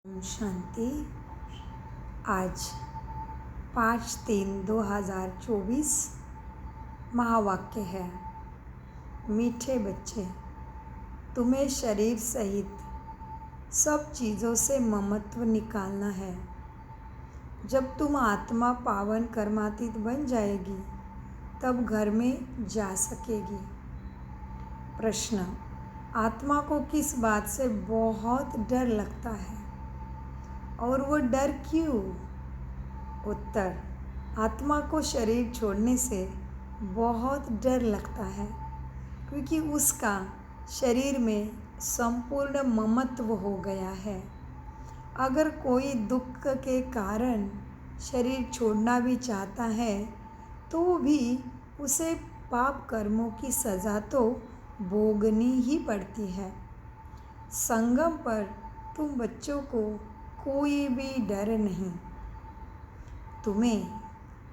ओम शांति। आज 5/3/2024 महावाक्य है। मीठे बच्चे, तुम्हें शरीर सहित सब चीज़ों से ममत्व निकालना है। जब तुम आत्मा पावन कर्मातीत बन जाएगी तब घर में जा सकेगी। प्रश्न: आत्मा को किस बात से बहुत डर लगता है और वो डर क्यों? उत्तर: आत्मा को शरीर छोड़ने से बहुत डर लगता है क्योंकि उसका शरीर में संपूर्ण ममत्व हो गया है। अगर कोई दुख के कारण शरीर छोड़ना भी चाहता है तो भी उसे पाप कर्मों की सज़ा तो भोगनी ही पड़ती है। संगम पर तुम बच्चों को कोई भी डर नहीं। तुम्हें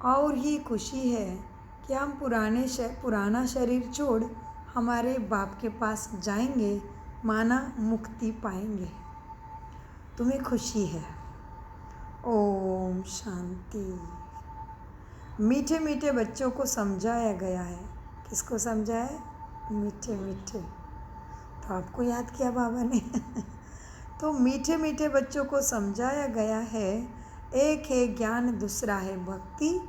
और ही खुशी है कि हम पुराना शरीर छोड़ हमारे बाप के पास जाएंगे, माना मुक्ति पाएंगे। तुम्हें खुशी है। ओम शांति। मीठे मीठे बच्चों को समझाया गया है। किसको समझाया? मीठे मीठे। तो आपको याद किया बाबा ने तो मीठे मीठे बच्चों को समझाया गया है, एक है ज्ञान, दूसरा है भक्ति।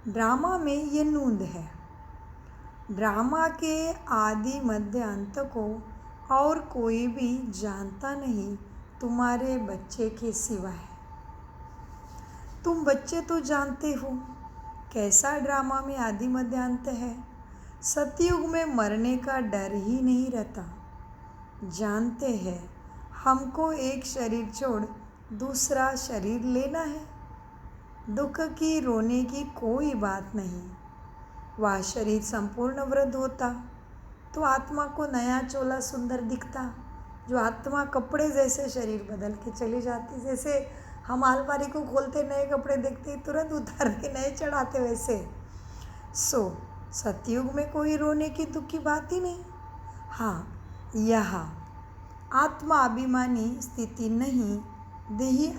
ड्रामा में ये नूंद है। ड्रामा के आदि मध्य अंत को और कोई भी जानता नहीं तुम्हारे बच्चे के सिवाय। तुम बच्चे तो जानते हो कैसा ड्रामा में आदि मध्य अंत है। सतयुग में मरने का डर ही नहीं रहता। जानते हैं हमको एक शरीर छोड़ दूसरा शरीर लेना है। दुख की रोने की कोई बात नहीं। वह शरीर संपूर्ण वृद्ध होता तो आत्मा को नया चोला सुंदर दिखता। जो आत्मा कपड़े जैसे शरीर बदल के चली जाती, जैसे हम अलमारी को खोलते नए कपड़े देखते तुरंत उतार के नए चढ़ाते, वैसे सतयुग में कोई रोने की दुख की बात ही नहीं। हाँ, यहाँ आत्मा अभिमानी स्थिति नहीं,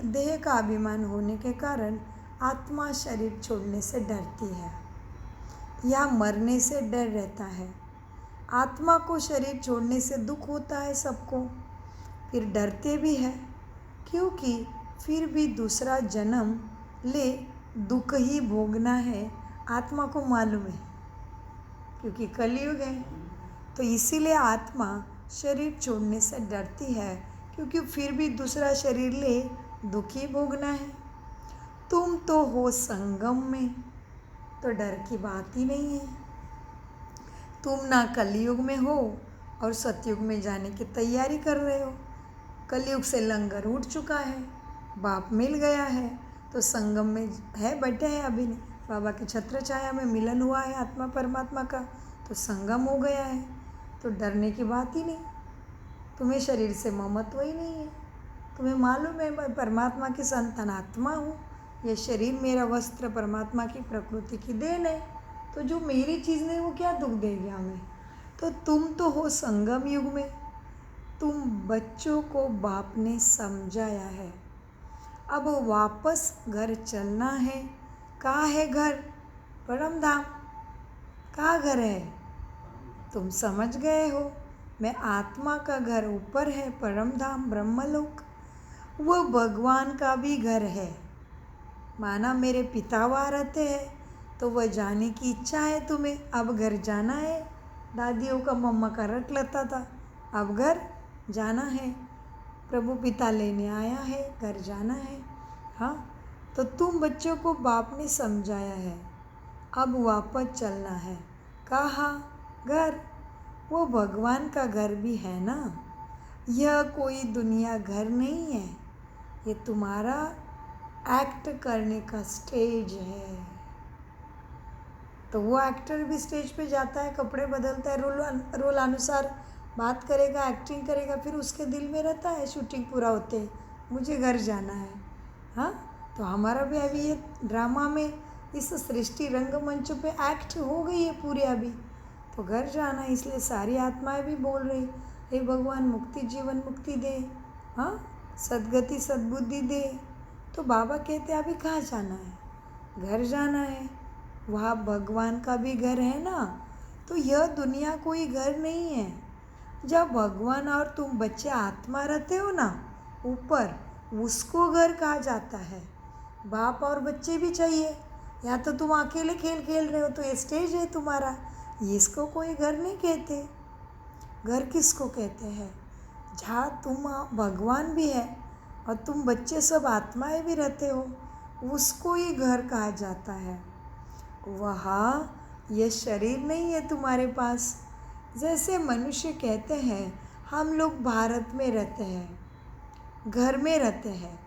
देह का अभिमान होने के कारण आत्मा शरीर छोड़ने से डरती है या मरने से डर रहता है। आत्मा को शरीर छोड़ने से दुख होता है सबको, फिर डरते भी है क्योंकि फिर भी दूसरा जन्म ले दुख ही भोगना है। आत्मा को मालूम है क्योंकि कलयुग है, तो इसीलिए आत्मा शरीर छोड़ने से डरती है क्योंकि फिर भी दूसरा शरीर ले दुखी भोगना है। तुम तो हो संगम में, तो डर की बात ही नहीं है। तुम ना कलयुग में हो और सतयुग में जाने की तैयारी कर रहे हो। कलयुग से लंगर उठ चुका है, बाप मिल गया है, तो संगम में है, बैठे हैं अभी नहीं। बाबा की छत्र छाया में मिलन हुआ है आत्मा परमात्मा का, तो संगम हो गया है, तो डरने की बात ही नहीं। तुम्हें शरीर से ममत्व ही नहीं है। तुम्हें मालूम है मैं परमात्मा की संतान आत्मा हूँ, यह शरीर मेरा वस्त्र परमात्मा की प्रकृति की देन है, तो जो मेरी चीज़ नहीं वो क्या दुख देगी हमें। तो तुम तो हो संगम युग में। तुम बच्चों को बाप ने समझाया है। अब वापस घर चलना है। कहाँ है घर? परम धाम। कहाँ घर है? तुम समझ गए हो। मैं आत्मा का घर ऊपर है, परम धाम ब्रह्मलोक। वह भगवान का भी घर है। माना मेरे पिता वहाँ रहते हैं तो वह जाने की इच्छा है तुम्हें। अब घर जाना है। दादियों का मम्मा का रट लेता था, अब घर जाना है। प्रभु पिता लेने आया है, घर जाना है। हाँ, तो तुम बच्चों को बाप ने समझाया है। अब वापस चलना है। कहाँ? घर। वो भगवान का घर भी है ना। यह कोई दुनिया घर नहीं है, ये तुम्हारा एक्ट करने का स्टेज है। तो वो एक्टर भी स्टेज पे जाता है, कपड़े बदलता है, रोल अनुसार बात करेगा, एक्टिंग करेगा, फिर उसके दिल में रहता है शूटिंग पूरा होते मुझे घर जाना है। हाँ, तो हमारा भी अभी ये ड्रामा में इस सृष्टि रंगमंच पे एक्ट हो गई है पूरी अभी, तो घर जाना है। इसलिए सारी आत्माएं भी बोल रही, हे भगवान मुक्ति जीवन मुक्ति दे। हाँ, सद्गति सद्बुद्धि दे। तो बाबा कहते अभी कहाँ जाना है? घर जाना है। वहाँ भगवान का भी घर है ना। तो यह दुनिया कोई घर नहीं है। जब भगवान और तुम बच्चे आत्मा रहते हो ना ऊपर, उसको घर कहा जाता है। बाप और बच्चे भी चाहिए। या तो तुम अकेले खेल खेल रहे हो तो ये स्टेज है तुम्हारा, इसको कोई घर नहीं कहते। घर किसको कहते हैं? जहाँ तुम भगवान भी है और तुम बच्चे सब आत्माएं भी रहते हो, उसको ही घर कहा जाता है। वहाँ यह शरीर नहीं है तुम्हारे पास। जैसे मनुष्य कहते हैं हम लोग भारत में रहते हैं, घर में रहते हैं,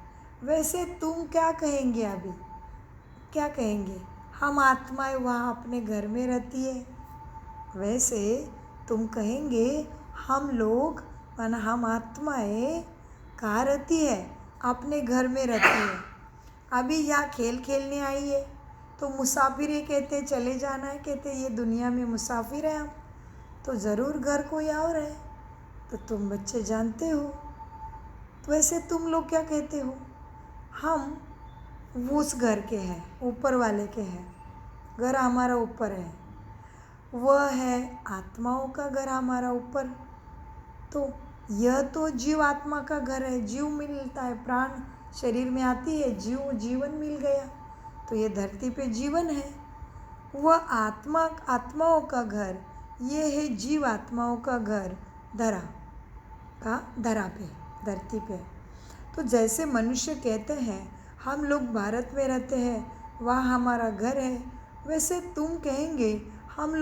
वैसे तुम क्या कहेंगे? अभी क्या कहेंगे? हम आत्माएं वहाँ अपने घर में रहती है। वैसे तुम कहेंगे हम लोग हम आत्माएं कहाँ रहती है? अपने घर में रहती है। अभी यहाँ खेल खेलने आई है तो मुसाफिर ये कहते हैं चले जाना है, कहते हैं ये दुनिया में मुसाफिर है हम, तो ज़रूर घर कोई और है। तो तुम बच्चे जानते हो। तो वैसे तुम लोग क्या कहते हो? हम उस घर के हैं, ऊपर वाले के हैं। घर हमारा ऊपर है, वह है आत्माओं का घर हमारा ऊपर। तो यह तो जीव आत्मा का घर है। जीव मिलता है, प्राण शरीर में आती है, जीवन मिल गया। तो ये धरती पे जीवन है। वह आत्माओं का घर, ये है जीव आत्माओं का घर धरा पे, धरती पे। तो जैसे मनुष्य कहते हैं हम लोग भारत में रहते हैं, वहाँ हमारा घर है, वैसे तुम कहेंगे हम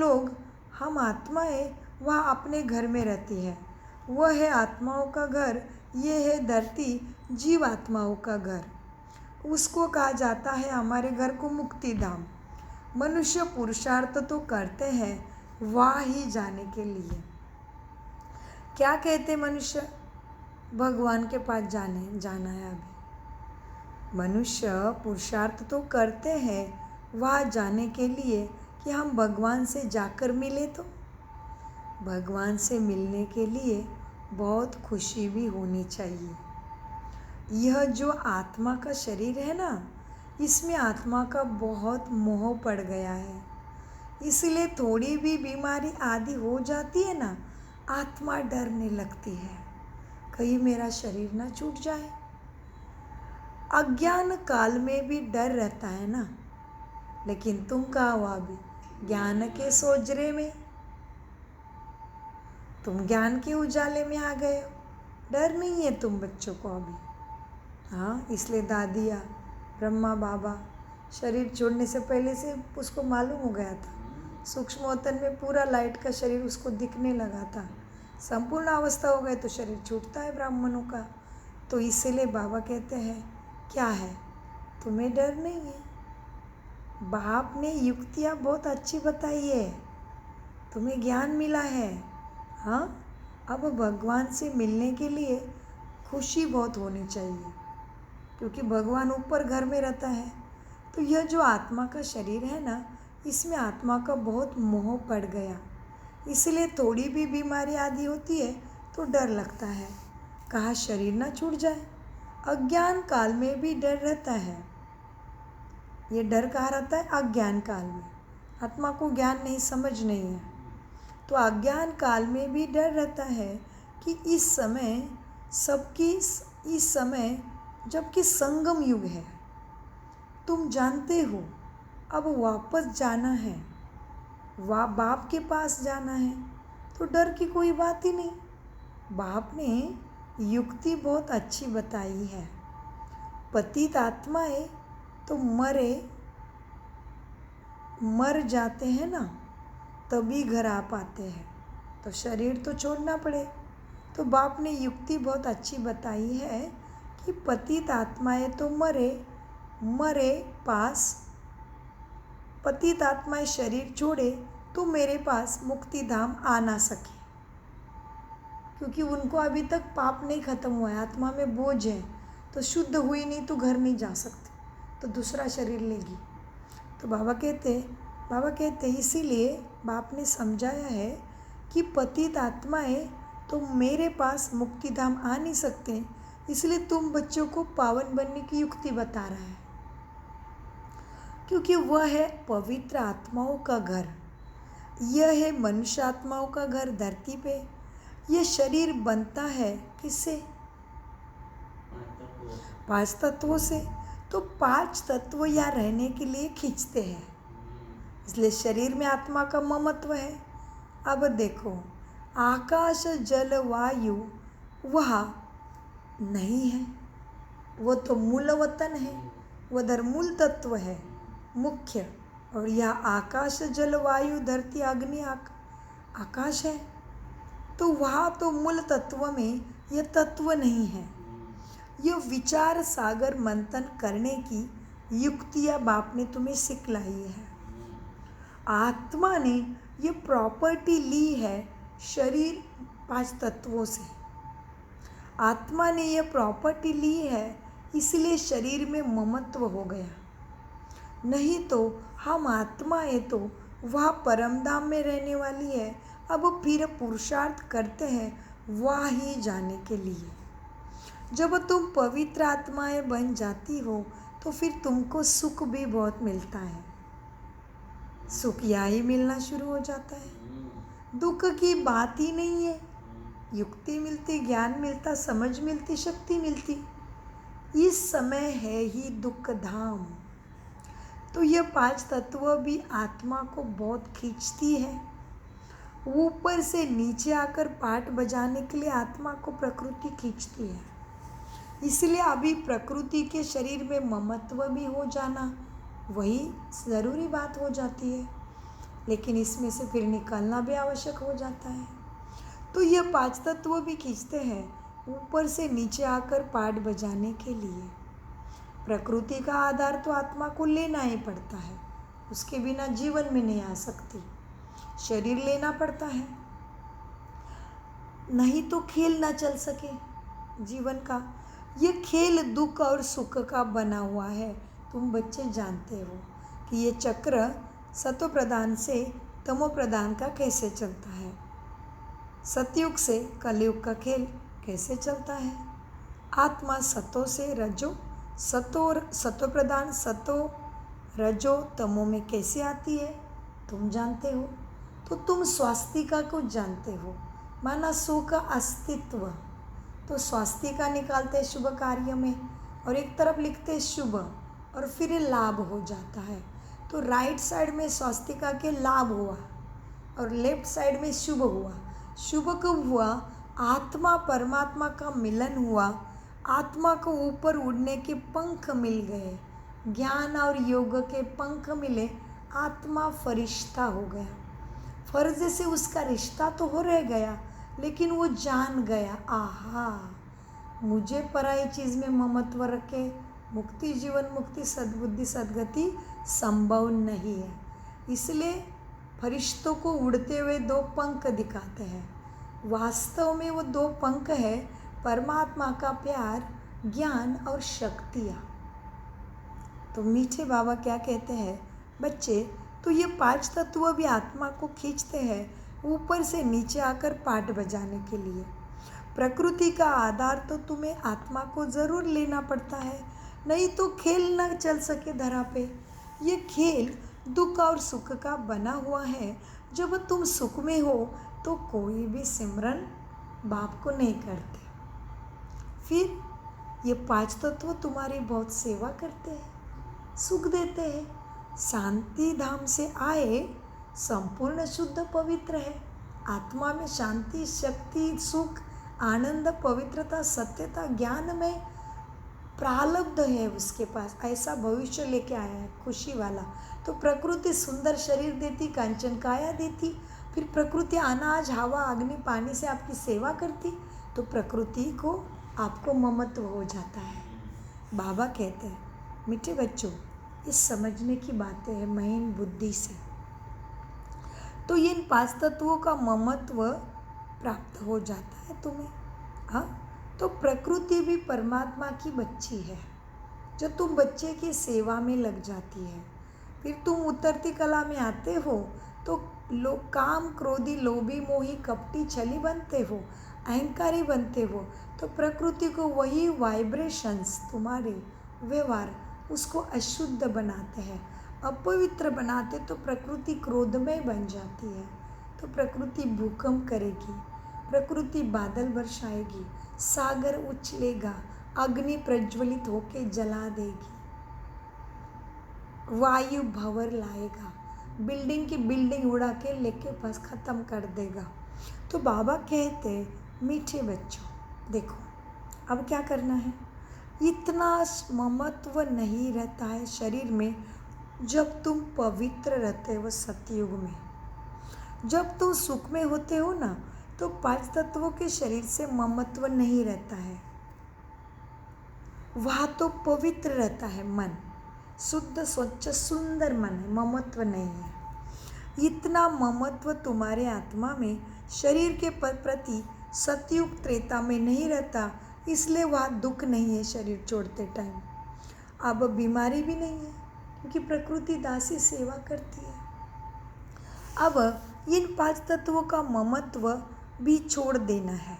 आत्माएं वहाँ अपने घर में रहती है। वह है आत्माओं का घर, ये है धरती जीव आत्माओं का घर। उसको कहा जाता है हमारे घर को मुक्ति धाम। मनुष्य पुरुषार्थ तो करते हैं वहाँ ही जाने के लिए। क्या कहते मनुष्य? भगवान के पास जाना है। अभी मनुष्य पुरुषार्थ तो करते हैं वहाँ जाने के लिए कि हम भगवान से जाकर मिले। तो भगवान से मिलने के लिए बहुत खुशी भी होनी चाहिए। यह जो आत्मा का शरीर है ना, इसमें आत्मा का बहुत मोह पड़ गया है। इसलिए थोड़ी भी बीमारी आदि हो जाती है ना, आत्मा डरने लगती है, कहीं मेरा शरीर ना छूट जाए। अज्ञान काल में भी डर रहता है ना, लेकिन तुम कहाँ हो अभी? ज्ञान के सोजरे में, तुम ज्ञान के उजाले में आ गए हो। डर नहीं है तुम बच्चों को अभी। हाँ, इसलिए दादिया ब्रह्मा बाबा शरीर छोड़ने से पहले से उसको मालूम हो गया था। सूक्ष्म वतन में पूरा लाइट का शरीर उसको दिखने लगा था। संपूर्ण अवस्था हो गए तो शरीर छूटता है ब्राह्मणों का। तो इसीलिए बाबा कहते हैं क्या है, तुम्हें डर नहीं है। बाप ने युक्तियाँ बहुत अच्छी बताई है, तुम्हें ज्ञान मिला है। हाँ, अब भगवान से मिलने के लिए खुशी बहुत होनी चाहिए, क्योंकि भगवान ऊपर घर में रहता है। तो यह जो आत्मा का शरीर है ना, इसमें आत्मा का बहुत मोह पड़ गया। इसलिए थोड़ी भी बीमारी आदि होती है तो डर लगता है, कहाँ शरीर ना छूट जाए। अज्ञान काल में भी डर रहता है। ये डर कहाँ रहता है? अज्ञान काल में। आत्मा को ज्ञान नहीं, समझ नहीं है, तो अज्ञान काल में भी डर रहता है कि इस समय जबकि संगम युग है, तुम जानते हो अब वापस जाना है, बाप के पास जाना है, तो डर की कोई बात ही नहीं। बाप ने युक्ति बहुत अच्छी बताई है। पतित आत्माएं तो मर जाते हैं ना, तभी घर आ पाते हैं, तो शरीर तो छोड़ना पड़े। तो बाप ने युक्ति बहुत अच्छी बताई है कि पतित आत्माएं तो पतित आत्माएं शरीर छोड़े तो मेरे पास मुक्ति धाम आ ना सके, क्योंकि उनको अभी तक पाप नहीं खत्म हुआ है, आत्मा में बोझ है, तो शुद्ध हुई नहीं तो घर नहीं जा सकते, तो दूसरा शरीर लेगी। तो बाबा कहते इसीलिए बाप ने समझाया है कि पतित आत्माएं तो मेरे पास मुक्ति धाम आ नहीं सकते, इसलिए तुम बच्चों को पावन बनने की युक्ति बता रहा है, क्योंकि वह है पवित्र आत्माओं का घर। यह है मनुष्य आत्माओं का घर धरती पे। यह शरीर बनता है किससे? 5 तत्वों से। तो 5 तत्व यहाँ रहने के लिए खींचते हैं, इसलिए शरीर में आत्मा का ममत्व है। अब देखो, आकाश जल वायु वह नहीं है, वो तो मूल वतन है, वह उधर मूल तत्व है मुख्य। और यह आकाश जल वायु धरती अग्नि आकाश है, तो वहाँ तो मूल तत्व में यह तत्व नहीं है। यह विचार सागर मंथन करने की युक्तियाँ बाप ने तुम्हें सिखलाई है। आत्मा ने ये प्रॉपर्टी ली है शरीर 5 तत्वों से। आत्मा ने यह प्रॉपर्टी ली है, इसलिए शरीर में ममत्व हो गया। नहीं तो हम आत्माएं तो वह परमधाम में रहने वाली है। अब फिर पुरुषार्थ करते हैं वह ही जाने के लिए। जब तुम पवित्र आत्माएं बन जाती हो तो फिर तुमको सुख भी बहुत मिलता है। सुख यहाँ ही मिलना शुरू हो जाता है। दुख की बात ही नहीं है। युक्ति मिलती, ज्ञान मिलता, समझ मिलती, शक्ति मिलती। इस समय है ही दुख धाम। तो यह 5 तत्व भी आत्मा को बहुत खींचती है। ऊपर से नीचे आकर पाठ बजाने के लिए आत्मा को प्रकृति खींचती है। इसलिए अभी प्रकृति के शरीर में ममत्व भी हो जाना वही ज़रूरी बात हो जाती है, लेकिन इसमें से फिर निकलना भी आवश्यक हो जाता है। तो यह 5 तत्व भी खींचते हैं ऊपर से नीचे आकर पाठ बजाने के लिए। प्रकृति का आधार तो आत्मा को लेना ही पड़ता है, उसके बिना जीवन में नहीं आ सकती। शरीर लेना पड़ता है, नहीं तो खेल ना चल सके जीवन का। ये खेल दुख और सुख का बना हुआ है। तुम बच्चे जानते हो कि ये चक्र सतो प्रधान से तमो प्रधान का कैसे चलता है, सतयुग से कलयुग का खेल कैसे चलता है। आत्मा सतो से रजो, सतो प्रधान सतो रजो तमो में कैसे आती है तुम जानते हो। तो तुम स्वास्तिका को जानते हो, माना सो का अस्तित्व। तो स्वास्तिका निकालते हैं शुभ कार्य में, और एक तरफ लिखते हैं शुभ, और फिर लाभ हो जाता है। तो राइट साइड में स्वास्तिका के लाभ हुआ और लेफ्ट साइड में शुभ हुआ। शुभ कब हुआ? आत्मा परमात्मा का मिलन हुआ, आत्मा को ऊपर उड़ने के पंख मिल गए, ज्ञान और योग के पंख मिले, आत्मा फरिश्ता हो गया। फर्ज से उसका रिश्ता तो हो रह गया, लेकिन वो जान गया, आहा मुझे पराई चीज़ में ममत्व रखे मुक्ति, जीवन मुक्ति, सद्बुद्धि, सद्गति संभव नहीं है। इसलिए फरिश्तों को उड़ते हुए 2 पंख दिखाते हैं। वास्तव में वो 2 पंख है परमात्मा का प्यार, ज्ञान और शक्तियाँ। तो मीठे बाबा क्या कहते हैं, बच्चे तो ये 5 तत्व भी आत्मा को खींचते हैं ऊपर से नीचे आकर पाठ बजाने के लिए। प्रकृति का आधार तो तुम्हें आत्मा को ज़रूर लेना पड़ता है, नहीं तो खेल न चल सके धरा पे। ये खेल दुख और सुख का बना हुआ है। जब तुम सुख में हो तो कोई भी सिमरन बाप को नहीं करते। फिर ये 5 तत्व तुम्हारी बहुत सेवा करते हैं, सुख देते हैं। शांति धाम से आए, संपूर्ण शुद्ध पवित्र है। आत्मा में शांति, शक्ति, सुख, आनंद, पवित्रता, सत्यता, ज्ञान में प्रारब्ध है उसके पास। ऐसा भविष्य लेके आया है खुशी वाला। तो प्रकृति सुंदर शरीर देती, कांचन काया देती, फिर प्रकृति अनाज, हवा, अग्नि, पानी से आपकी सेवा करती, तो प्रकृति को आपको ममत्व हो जाता है। बाबा कहते हैं, मीठे बच्चों ये समझने की बातें हैं महीन बुद्धि से। तो इन 5 तत्वों का ममत्व प्राप्त हो जाता है तुम्हें। हाँ, तो प्रकृति भी परमात्मा की बच्ची है। जो तुम बच्चे की सेवा में लग जाती है, फिर तुम उतरती कला में आते हो तो काम, क्रोधी, लोभी, मोही, कपटी, छली बनते हो। अहंकारी बनते हो तो प्रकृति को वही वाइब्रेशंस तुम्हारे व्यवहार उसको अशुद्ध बनाते हैं, अपवित्र बनाते, तो प्रकृति क्रोधमय बन जाती है। तो प्रकृति भूकंप करेगी, प्रकृति बादल बरसाएगी, सागर उछलेगा, अग्नि प्रज्वलित होके जला देगी, वायु भंवर लाएगा, बिल्डिंग की बिल्डिंग उड़ा के लेके बस ख़त्म कर देगा। तो बाबा कहते मीठे बच्चों देखो अब क्या करना है। इतना ममत्व नहीं रहता है शरीर में जब तुम पवित्र रहते हो सतयुग में। जब तुम सुख में होते हो ना तो 5 तत्वों के शरीर से ममत्व नहीं रहता है, वहाँ तो पवित्र रहता है मन, शुद्ध स्वच्छ सुंदर मन है, ममत्व नहीं है। इतना ममत्व तुम्हारे आत्मा में शरीर के प्रति सतयुग त्रेता में नहीं रहता, इसलिए वहाँ दुख नहीं है शरीर छोड़ते टाइम। अब बीमारी भी नहीं है क्योंकि प्रकृति दासी सेवा करती है। अब इन 5 तत्वों का ममत्व भी छोड़ देना है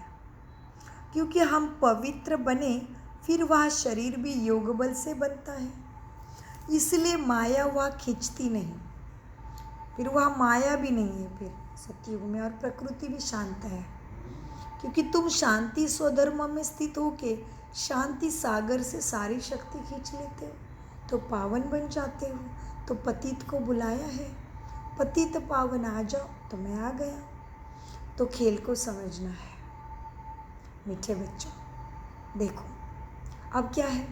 क्योंकि हम पवित्र बने फिर वह शरीर भी योग बल से बनता है, इसलिए माया वह खींचती नहीं, फिर वह माया भी नहीं है फिर सतयुग में। और प्रकृति भी शांत है क्योंकि तुम शांति स्वधर्म में स्थित होके शांति सागर से सारी शक्ति खींच लेते हो, तो पावन बन जाते हो। तो पतित को बुलाया है, पतित पावन आ जाओ, तो मैं आ गया। तो खेल को समझना है मीठे बच्चों। देखो अब क्या है,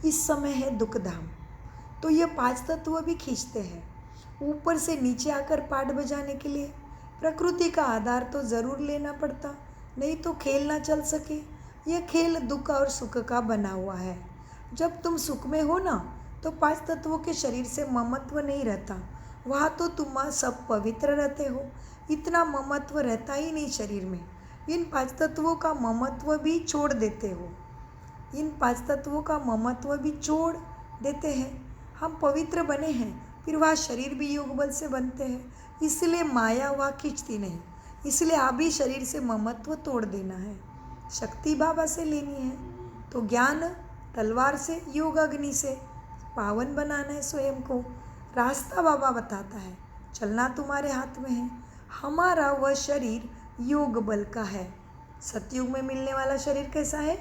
इस समय है दुख धाम, तो ये 5 तत्व भी खींचते हैं ऊपर से नीचे आकर पाठ बजाने के लिए। प्रकृति का आधार तो ज़रूर लेना पड़ता, नहीं तो खेल ना चल सके। यह खेल दुख और सुख का बना हुआ है। जब तुम सुख में हो ना तो 5 तत्वों के शरीर से ममत्व नहीं रहता, वहाँ तो तुम सब पवित्र रहते हो, इतना ममत्व रहता ही नहीं शरीर में। इन 5 तत्वों का ममत्व भी छोड़ देते हो, इन 5 तत्वों का ममत्व भी छोड़ देते हैं। हम पवित्र बने हैं फिर वह शरीर भी योग बल से बनते हैं, इसलिए माया वह खींचती नहीं। इसलिए अभी शरीर से ममत्व तोड़ देना है, शक्ति बाबा से लेनी है। तो ज्ञान तलवार से, योग अग्नि से पावन बनाना है स्वयं को। रास्ता बाबा बताता है, चलना तुम्हारे हाथ में है। हमारा वह शरीर योग बल का है। सतयुग में मिलने वाला शरीर कैसा है?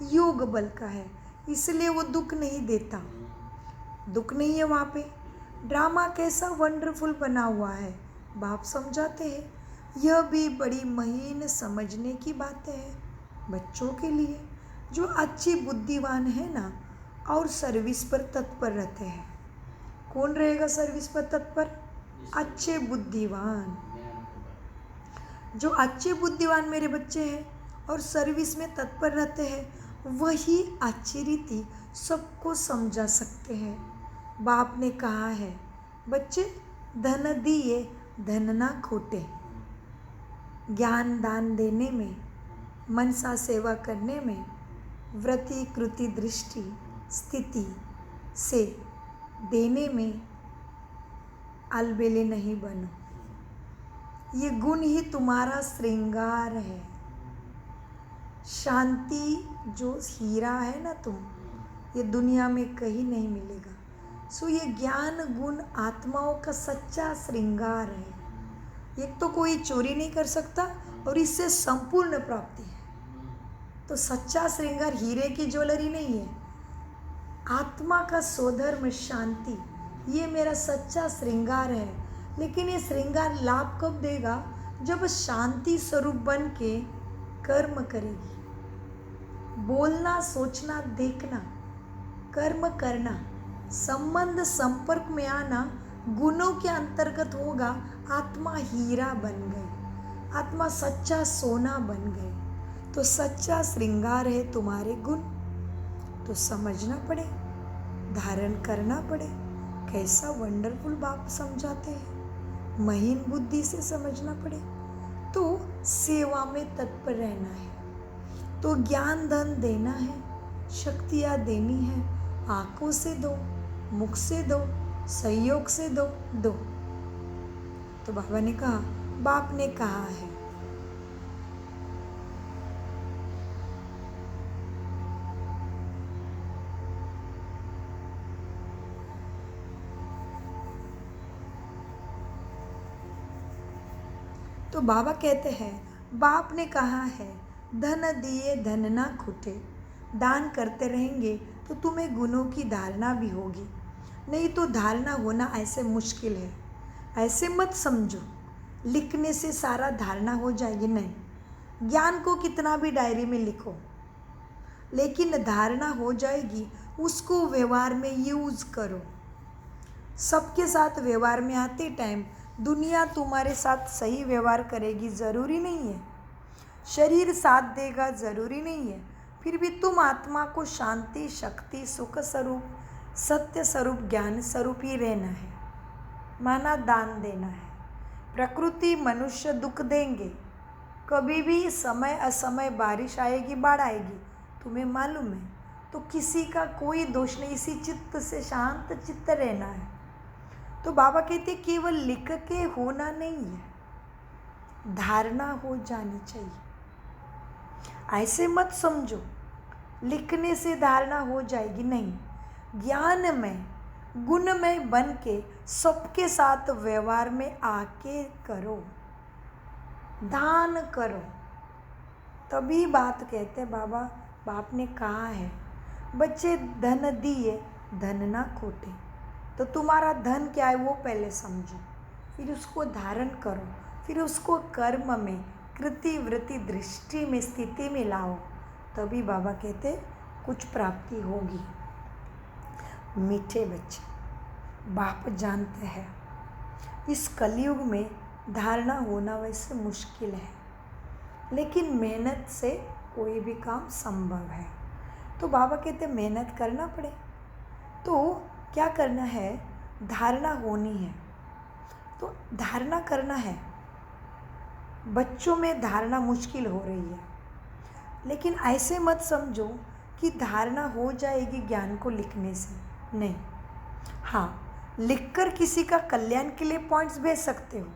योग बल का है, इसलिए वो दुख नहीं देता, दुख नहीं है वहाँ पे। ड्रामा कैसा वंडरफुल बना हुआ है, बाप समझाते हैं। यह भी बड़ी महीन समझने की बातें हैं बच्चों के लिए जो अच्छी बुद्धिवान है ना और सर्विस पर तत्पर रहते हैं। कौन रहेगा सर्विस पर तत्पर? अच्छे बुद्धिवान। जो अच्छे बुद्धिवान मेरे बच्चे हैं और सर्विस में तत्पर रहते हैं वही अच्छी रीति सबको समझा सकते हैं। बाप ने कहा है, बच्चे धन दिए धन ना खोटे। ज्ञान दान देने में, मनसा सेवा करने में, वृत्ति कृति दृष्टि स्थिति से देने में अलबेले नहीं बनो। ये गुण ही तुम्हारा श्रृंगार है। शांति जो हीरा है ना तुम, ये दुनिया में कहीं नहीं मिलेगा। सो ये ज्ञान गुण आत्माओं का सच्चा श्रृंगार है। एक तो कोई चोरी नहीं कर सकता और इससे संपूर्ण प्राप्ति है। तो सच्चा श्रृंगार हीरे की ज्वेलरी नहीं है, आत्मा का स्वधर्म शांति, ये मेरा सच्चा श्रृंगार है। लेकिन ये श्रृंगार लाभ कब देगा? जब शांति स्वरूप बन के कर्म करेगी। बोलना, सोचना, देखना, कर्म करना, संबंध संपर्क में आना गुणों के अंतर्गत होगा। आत्मा हीरा बन गई, आत्मा सच्चा सोना बन गई। तो सच्चा श्रृंगार है तुम्हारे गुण, तो समझना पड़े, धारण करना पड़े। कैसा वंडरफुल बाप समझाते हैं, महीन बुद्धि से समझना पड़े। तो सेवा में तत्पर रहना है, तो ज्ञान धन देना है, शक्तियाँ देनी है। आँखों से दो, मुख से दो, सहयोग से दो। तो बाबा ने कहा, बाप ने कहा है तो बाबा कहते हैं, बाप ने कहा है धन दिए धन ना खूटे। दान करते रहेंगे तो तुम्हें गुणों की धारणा भी होगी, नहीं तो धारणा होना ऐसे मुश्किल है। ऐसे मत समझो लिखने से सारा धारणा हो जाएगी, नहीं। ज्ञान को कितना भी डायरी में लिखो, लेकिन धारणा हो जाएगी, उसको व्यवहार में यूज़ करो। सबके साथ व्यवहार में आते टाइम दुनिया तुम्हारे साथ सही व्यवहार करेगी ज़रूरी नहीं है, शरीर साथ देगा ज़रूरी नहीं है, फिर भी तुम आत्मा को शांति, शक्ति, सुख स्वरूप, सत्य स्वरूप, ज्ञान स्वरूप ही रहना है। माना दान देना है। प्रकृति मनुष्य दुख देंगे, कभी भी समय असमय बारिश आएगी, बाढ़ आएगी, तुम्हें मालूम है। तो किसी का कोई दोष नहीं, इसी चित्त से शांत चित्त रहना है। तो बाबा कहते केवल लिख के होना नहीं है, धारणा हो जानी चाहिए। ऐसे मत समझो लिखने से धारणा हो जाएगी, नहीं। ज्ञान में, गुण में बन के सबके साथ व्यवहार में आके करो, दान करो, तभी बात कहते बाबा। बाप ने कहा है बच्चे धन दिए धन ना खोटे। तो तुम्हारा धन क्या है वो पहले समझो, फिर उसको धारण करो, फिर उसको कर्म में, कृति वृत्ति दृष्टि में, स्थिति में लाओ, तभी बाबा कहते कुछ प्राप्ति होगी। मीठे बच्चे, बाप जानते हैं इस कलयुग में धारणा होना वैसे मुश्किल है, लेकिन मेहनत से कोई भी काम संभव है। तो बाबा कहते मेहनत करना पड़े। तो क्या करना है, धारणा होनी है तो धारणा करना है। बच्चों में धारणा मुश्किल हो रही है, लेकिन ऐसे मत समझो कि धारणा हो जाएगी ज्ञान को लिखने से, नहीं। हाँ, लिखकर किसी का कल्याण के लिए पॉइंट्स भेज सकते हो।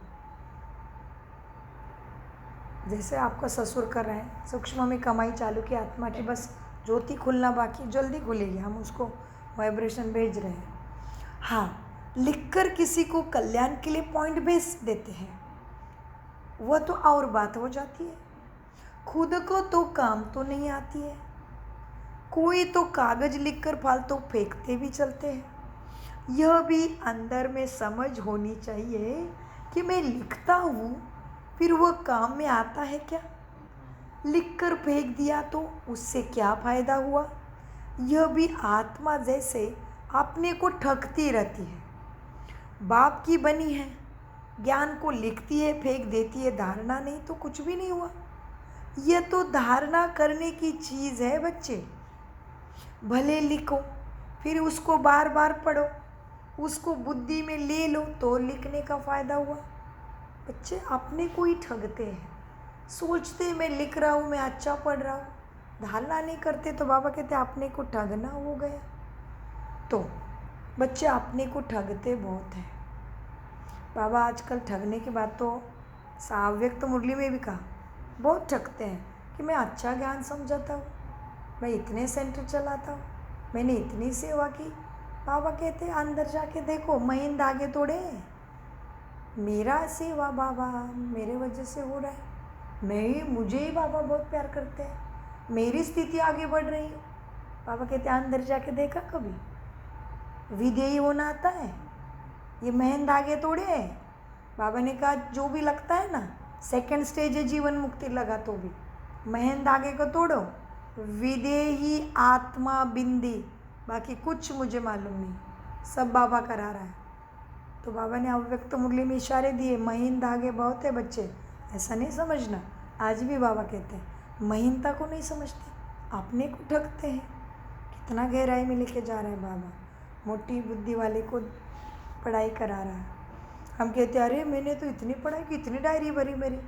जैसे आपका ससुर कर रहे हैं, सूक्ष्म में कमाई चालू की, आत्मा की बस ज्योति खुलना बाकी, जल्दी खुलेगी, हम उसको वाइब्रेशन भेज रहे हैं। हाँ, लिखकर किसी को कल्याण के लिए पॉइंट भेज देते हैं, वह तो और बात हो जाती है। खुद को तो काम तो नहीं आती है, कोई तो कागज लिखकर फालतू फेंकते भी चलते हैं। यह भी अंदर में समझ होनी चाहिए कि मैं लिखता हूँ, फिर वह काम में आता है क्या? लिखकर फेंक दिया तो उससे क्या फ़ायदा हुआ? यह भी आत्मा जैसे अपने को ठगती रहती है, बाप की बनी है, ज्ञान को लिखती है, फेंक देती है, धारणा नहीं तो कुछ भी नहीं हुआ। यह तो धारणा करने की चीज़ है बच्चे। भले लिखो, फिर उसको बार बार पढ़ो, उसको बुद्धि में ले लो तो लिखने का फ़ायदा हुआ। बच्चे अपने को ही ठगते हैं, सोचते मैं लिख रहा हूँ, मैं अच्छा पढ़ रहा हूँ, धारणा नहीं करते। तो बाबा कहते अपने को ठगना हो गया। तो बच्चे अपने को ठगते बहुत हैं। बाबा आजकल ठगने की बात तो अव्यक्त मुरली में भी कहा, बहुत ठगते हैं कि मैं अच्छा ज्ञान समझाता हूँ, मैं इतने सेंटर चलाता हूँ, मैंने इतनी सेवा की। बाबा कहते अंदर जाके देखो, महीन धागे तोड़े, मेरा सेवा बाबा मेरे वजह से हो रहा है, मुझे ही बाबा बहुत प्यार करते हैं, मेरी स्थिति आगे बढ़ रही है। बाबा कहते अंदर जाके देखा कभी? विधेयी होना आता है? ये महीन धागे तोड़े हैं। बाबा ने कहा जो भी लगता है ना, सेकंड स्टेज है जीवन मुक्ति लगा, तो भी महीन धागे को तोड़ो, विदेही आत्मा बिंदी, बाकी कुछ मुझे मालूम नहीं, सब बाबा करा रहा है। तो बाबा ने अव्यक्त मुरली में इशारे दिए, महीन धागे बहुत है बच्चे, ऐसा नहीं समझना। आज भी बाबा कहते हैं महीनता को नहीं समझते, अपने को ठगते हैं। कितना गहराई में लेके जा रहे हैं बाबा, मोटी बुद्धि वाले को पढ़ाई करा रहा है। हम कहते अरे मैंने तो इतनी पढ़ाई की, इतनी डायरी भरी मेरी।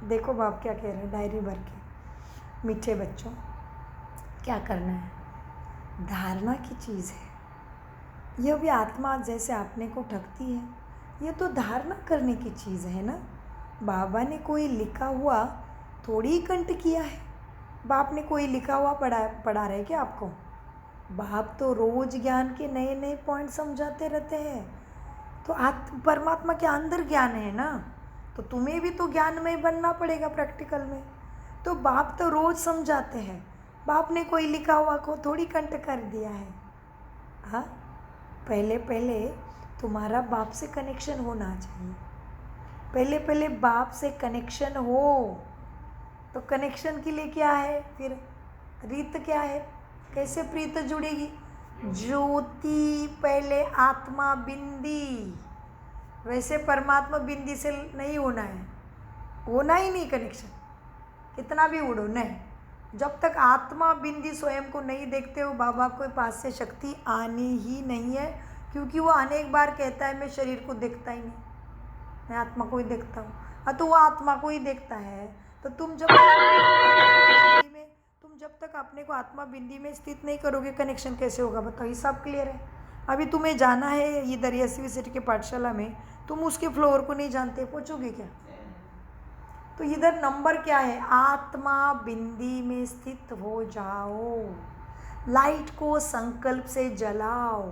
देखो बाप क्या कह रहे हैं, डायरी भर के। मीठे बच्चों, क्या करना है, धारणा की चीज़ है। यह भी आत्मा जैसे अपने को ठगती है, यह तो धारणा करने की चीज़ है ना। बाबा ने कोई लिखा हुआ थोड़ी कंठ किया है, बाप ने कोई लिखा हुआ पढ़ा रहे क्या आपको? बाप तो रोज ज्ञान के नए नए पॉइंट समझाते रहते हैं। तो परमात्मा के अंदर ज्ञान है ना, तो तुम्हें भी तो ज्ञानमय बनना पड़ेगा प्रैक्टिकल में। तो बाप तो रोज़ समझाते हैं, बाप ने कोई लिखा हुआ को थोड़ी कंठ कर दिया है। हाँ, पहले पहले तुम्हारा बाप से कनेक्शन होना चाहिए, पहले पहले बाप से कनेक्शन हो। तो कनेक्शन के लिए क्या है, फिर रीत क्या है, कैसे प्रीत जुड़ेगी? ज्योति पहले आत्मा बिंदी, वैसे परमात्मा बिंदी से नहीं होना है, होना ही नहीं कनेक्शन, कितना भी उड़ो नहीं। जब तक आत्मा बिंदी स्वयं को नहीं देखते हो, बाबा के पास से शक्ति आनी ही नहीं है। क्योंकि वो अनेक बार कहता है मैं शरीर को देखता ही नहीं, मैं आत्मा को ही देखता हूँ। तो वो आत्मा को ही देखता है। तो तुम जब तक अपने को आत्मा बिंदी में स्थित नहीं करोगे, कनेक्शन कैसे होगा बताओ? हिसाब क्लियर है? अभी तुम्हें जाना है इधर 80वीं सिटी के पाठशाला में, तुम उसके फ्लोर को नहीं जानते, पूछोगे क्या? तो इधर नंबर क्या है? आत्मा बिंदी में स्थित हो जाओ, लाइट को संकल्प से जलाओ।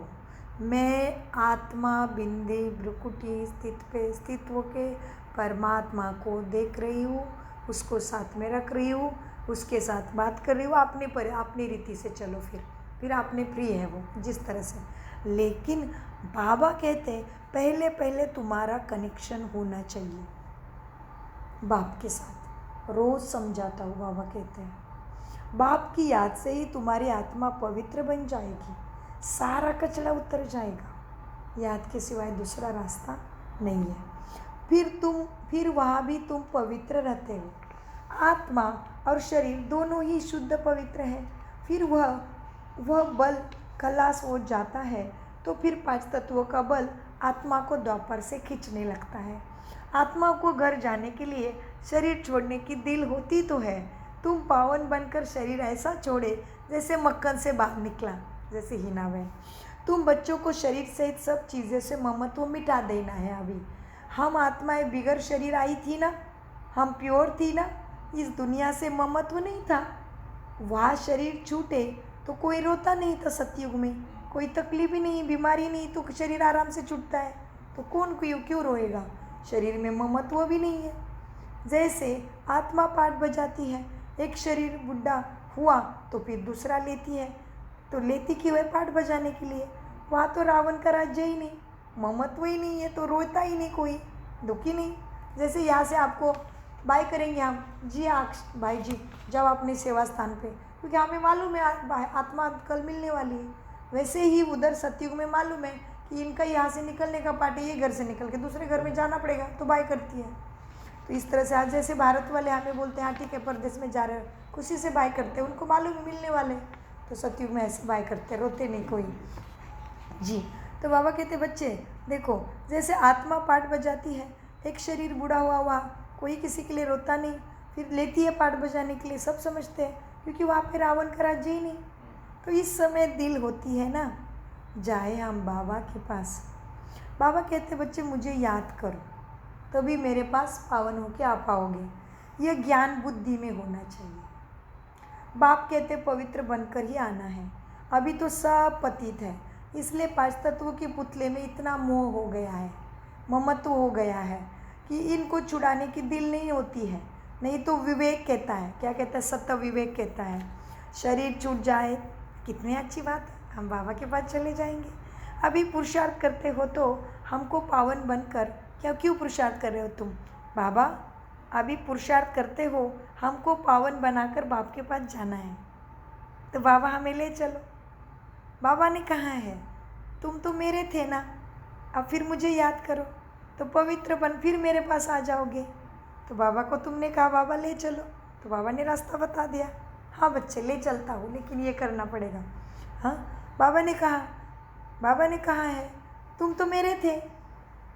मैं आत्मा बिंदी भ्रुकुटी स्थित पे स्थित होके परमात्मा को देख रही हूँ, उसको साथ में रख रही हूँ, उसके साथ बात कर रही हूँ। अपनी रीति से चलो, फिर आपने फ्री है वो जिस तरह से। लेकिन बाबा कहते हैं पहले पहले तुम्हारा कनेक्शन होना चाहिए बाप के साथ। रोज़ समझाता हूँ, बाबा कहते हैं बाप की याद से ही तुम्हारी आत्मा पवित्र बन जाएगी, सारा कचरा उतर जाएगा। याद के सिवाय दूसरा रास्ता नहीं है। फिर वहाँ भी तुम पवित्र रहते हो। आत्मा और शरीर दोनों ही शुद्ध पवित्र है। फिर वह बल खलास हो जाता है, तो फिर 5 तत्वों का बल आत्मा को द्वापर से खींचने लगता है। आत्मा को घर जाने के लिए शरीर छोड़ने की दिल होती तो है। तुम पावन बनकर शरीर ऐसा छोड़े जैसे मक्खन से बाहर निकला, जैसे हिनावे। तुम बच्चों को शरीर सहित सब चीज़ों से ममत्व मिटा देना है। अभी हम आत्माएं बिगर शरीर आई थी ना, हम प्योर थी ना, इस दुनिया से ममत्व नहीं था। वहाँ शरीर छूटे तो कोई रोता नहीं था सतयुग में, कोई तकलीफ ही नहीं, बीमारी नहीं, तो शरीर आराम से छूटता है। तो कौन क्यों रोएगा? शरीर में ममत्व भी नहीं है। जैसे आत्मा पाठ बजाती है, एक शरीर बुढ़ा हुआ तो फिर दूसरा लेती है, तो लेती क्यों है? पाठ बजाने के लिए। वहाँ तो रावण का राज्य ही नहीं, ममत्व ही नहीं है, तो रोता ही नहीं, कोई दुखी नहीं। जैसे यहाँ से आपको बाय करेंगे हम, जी भाई जी जाओ अपने सेवा स्थान पे, क्योंकि हमें मालूम है आत्मा कल मिलने वाली है। वैसे ही उधर सतयुग में मालूम है कि इनका यहाँ से निकलने का पार्ट है, ये घर से निकल के दूसरे घर में जाना पड़ेगा, तो बाय करती है। तो इस तरह से आज जैसे भारत वाले हमें बोलते हैं हाँ ठीक है परदेश में जा रहे हो, खुशी से बाय करते हैं, उनको मालूम है मिलने वाले, तो सतयुग में ऐसे बाय करते, रोते नहीं कोई जी। तो बाबा कहते बच्चे देखो, जैसे आत्मा पाठ बजाती है, एक शरीर बूढ़ा हुआ कोई किसी के लिए रोता नहीं, फिर लेती है पाठ बजाने के लिए, सब समझते हैं, क्योंकि वहाँ पे रावण का राज्य ही नहीं। तो इस समय दिल होती है ना, जाए हम बाबा के पास। बाबा कहते बच्चे मुझे याद करो, तभी मेरे पास पावन होके आ पाओगे। यह ज्ञान बुद्धि में होना चाहिए। बाप कहते पवित्र बनकर ही आना है। अभी तो सब पतित है, इसलिए 5 तत्वों के पुतले में इतना मोह हो गया है, ममत्व हो गया है कि इनको छुड़ाने की दिल नहीं होती है। नहीं तो विवेक कहता है, क्या कहता है? सत्य विवेक कहता है शरीर छूट जाए कितनी अच्छी बात है, हम बाबा के पास चले जाएंगे। अभी पुरुषार्थ करते हो तो हमको पावन बनकर, क्यों पुरुषार्थ कर रहे हो तुम? बाबा अभी पुरुषार्थ करते हो, हमको पावन बनाकर बाप के पास जाना है, तो बाबा हमें ले चलो। बाबा ने कहा है तुम तो मेरे थे ना, अब फिर मुझे याद करो तो पवित्र बन, फिर मेरे पास आ जाओगे। तो बाबा को तुमने कहा बाबा ले चलो, तो बाबा ने रास्ता बता दिया। हाँ बच्चे ले चलता हूँ, लेकिन ये करना पड़ेगा। हाँ बाबा ने कहा है तुम तो मेरे थे,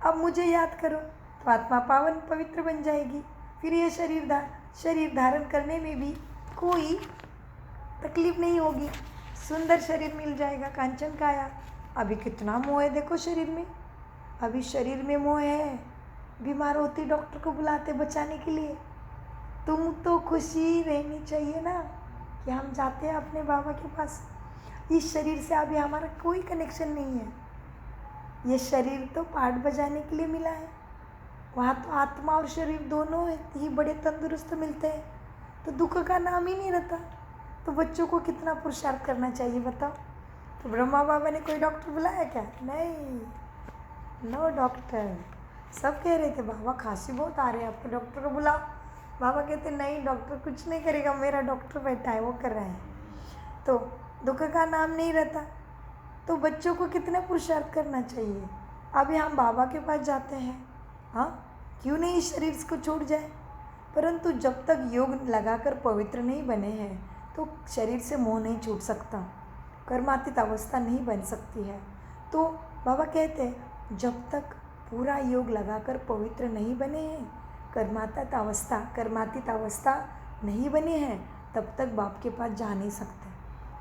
अब मुझे याद करो, तो आत्मा पावन पवित्र बन जाएगी। फिर ये शरीर धारण करने में भी कोई तकलीफ नहीं होगी, सुंदर शरीर मिल जाएगा, कांचन काया। अभी कितना मोह है देखो शरीर में, अभी शरीर में मोह है, बीमार होती डॉक्टर को बुलाते बचाने के लिए। तुम तो खुशी रहनी चाहिए ना कि हम जाते हैं अपने बाबा के पास। इस शरीर से अभी हमारा कोई कनेक्शन नहीं है, ये शरीर तो पाठ बजाने के लिए मिला है, वहाँ तो आत्मा और शरीर दोनों ही बड़े तंदुरुस्त मिलते हैं, तो दुख का नाम ही नहीं रहता। तो बच्चों को कितना पुरुषार्थ करना चाहिए बताओ। तो ब्रह्मा बाबा ने कोई डॉक्टर बुलाया क्या? नहीं, नो डॉक्टर। सब कह रहे थे बाबा खांसी बहुत आ रही है, आपके डॉक्टर को बुलाओ। बाबा कहते नहीं, डॉक्टर कुछ नहीं करेगा, मेरा डॉक्टर बैठा है, वो कर रहा है। तो दुख का नाम नहीं रहता। तो बच्चों को कितना पुरुषार्थ करना चाहिए। अभी हम बाबा के पास जाते हैं, हाँ, क्यों नहीं इस शरीर को छोड़ जाए, परंतु जब तक योग लगाकर पवित्र नहीं बने हैं तो शरीर से मोह नहीं छूट सकता, कर्मातीत अवस्था नहीं बन सकती है। तो बाबा कहते हैं जब तक पूरा योग लगाकर पवित्र नहीं बने हैं, कर्मातीत अवस्था नहीं बने हैं, तब तक बाप के पास जा नहीं सकते।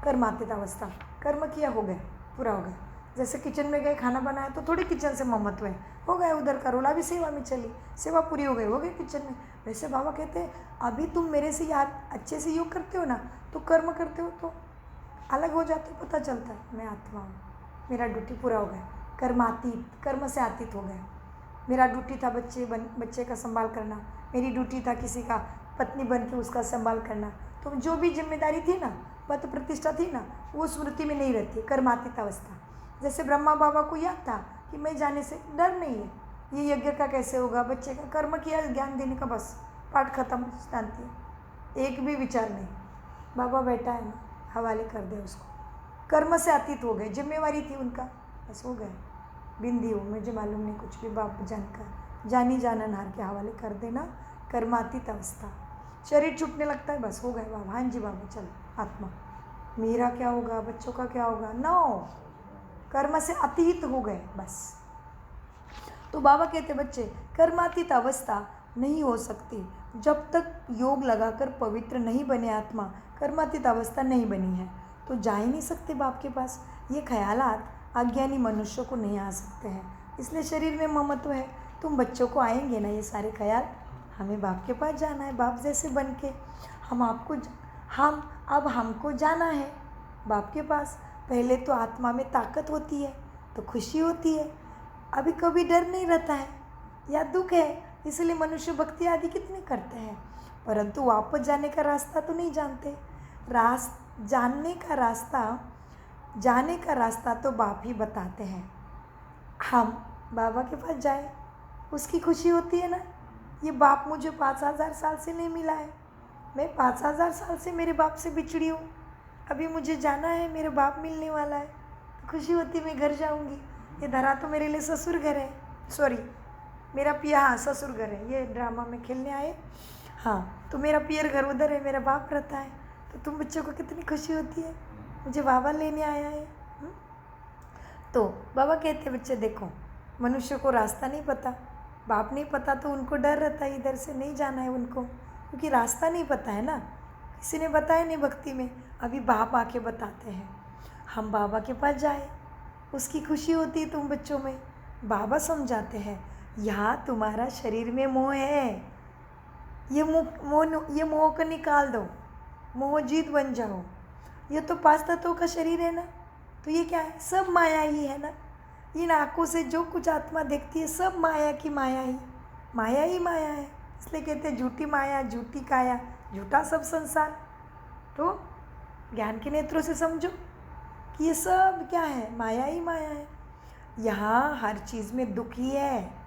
कर्मातीत अवस्था, कर्म किया, हो गए, पूरा हो गया। जैसे किचन में गए, खाना बनाया तो थोड़ी किचन से ममत्व है, हो गया उधर का रोला भी सेवा में चली, सेवा पूरी हो गई किचन में। वैसे बाबा कहते हैं अभी तुम मेरे से याद अच्छे से योग करते हो ना, तो कर्म करते हो तो अलग हो जाते हो, पता चलता है मैं आत्मा हूँ, मेरा ड्यूटी पूरा हो गया। कर्म से अतीत हो गया। मेरा ड्यूटी था बच्चे का संभाल करना, मेरी ड्यूटी था किसी का पत्नी बन के उसका संभाल करना, तो जो भी जिम्मेदारी थी ना, पद प्रतिष्ठा थी ना, वो स्मृति में नहीं रहती, कर्मातीत अवस्था। जैसे ब्रह्मा बाबा को याद था कि मैं जाने से डर नहीं है, ये यज्ञ का कैसे होगा, बच्चे का कर्म किया, ज्ञान देने का, बस पाठ खत्म, शांति, एक भी विचार नहीं। बाबा बैठा है ना, हवाले कर दे उसको, कर्म से अतीत हो गए, जिम्मेवारी थी उनका, बस हो गए, बिंदी हो, मुझे मालूम नहीं कुछ भी, बाप जानकर जानी जाननहार के हवाले कर देना, कर्मातीत अवस्था। शरीर छूटने लगता है, बस हो गए बाबा, हाँ जी बाबा, चलो आत्मा, मेरा क्या होगा, बच्चों का क्या होगा, नो, कर्म से अतीत हो गए बस। तो बाबा कहते बच्चे कर्मातीत अवस्था नहीं हो सकती जब तक योग लगाकर पवित्र नहीं बने आत्मा, कर्मातीत अवस्था नहीं बनी है तो जा ही नहीं सकते बाप के पास। ये ख्यालात अज्ञानी मनुष्यों को नहीं आ सकते हैं, इसलिए शरीर में ममत्व है। तुम बच्चों को आएंगे ना ये सारे ख्याल, हमें बाप के पास जाना है, बाप जैसे बन के अब हमको जाना है बाप के पास। पहले तो आत्मा में ताकत होती है तो खुशी होती है, अभी कभी डर नहीं रहता है या दुख है, इसलिए मनुष्य भक्ति आदि कितने करते हैं, परंतु वापस जाने का रास्ता तो नहीं जानते। जाने का रास्ता तो बाप ही बताते हैं। हम बाबा के पास जाए, उसकी खुशी होती है ना। ये बाप मुझे 5000 साल से नहीं मिला है, मैं 5000 साल से मेरे बाप से बिछड़ी हूँ, अभी मुझे जाना है, मेरे बाप मिलने वाला है, तो खुशी होती है, मैं घर जाऊँगी। ये धरा तो मेरे लिए ससुर घर है, सॉरी मेरा पिया, हाँ ससुर घर है, ये ड्रामा में खेलने आए, हाँ तो मेरा पियर घर उधर है, मेरा बाप रहता है। तो तुम बच्चों को कितनी खुशी होती है, मुझे बाबा लेने आया है। तो बाबा कहते बच्चे देखो, मनुष्य को रास्ता नहीं पता, बाप नहीं पता, तो उनको डर रहता है, इधर से नहीं जाना है उनको, क्योंकि रास्ता नहीं पता है ना, किसी ने बताया नहीं भक्ति में, अभी बाप आके बताते हैं। हम बाबा के पास जाए, उसकी खुशी होती है तुम बच्चों में, बाबा समझाते हैं यहाँ तुम्हारा शरीर में मोह है, ये मोह को निकाल दो, मोह जीत बन जाओ। ये तो 5 तत्वों का शरीर है ना, तो ये क्या है, सब माया ही है ना। इन आँखों से जो कुछ आत्मा देखती है सब माया की माया ही माया है, इसलिए कहते हैं झूठी माया, झूठी काया, झूठा सब संसार। तो ज्ञान के नेत्रों से समझो कि ये सब क्या है, माया ही माया है। यहाँ हर चीज़ में दुख ही है,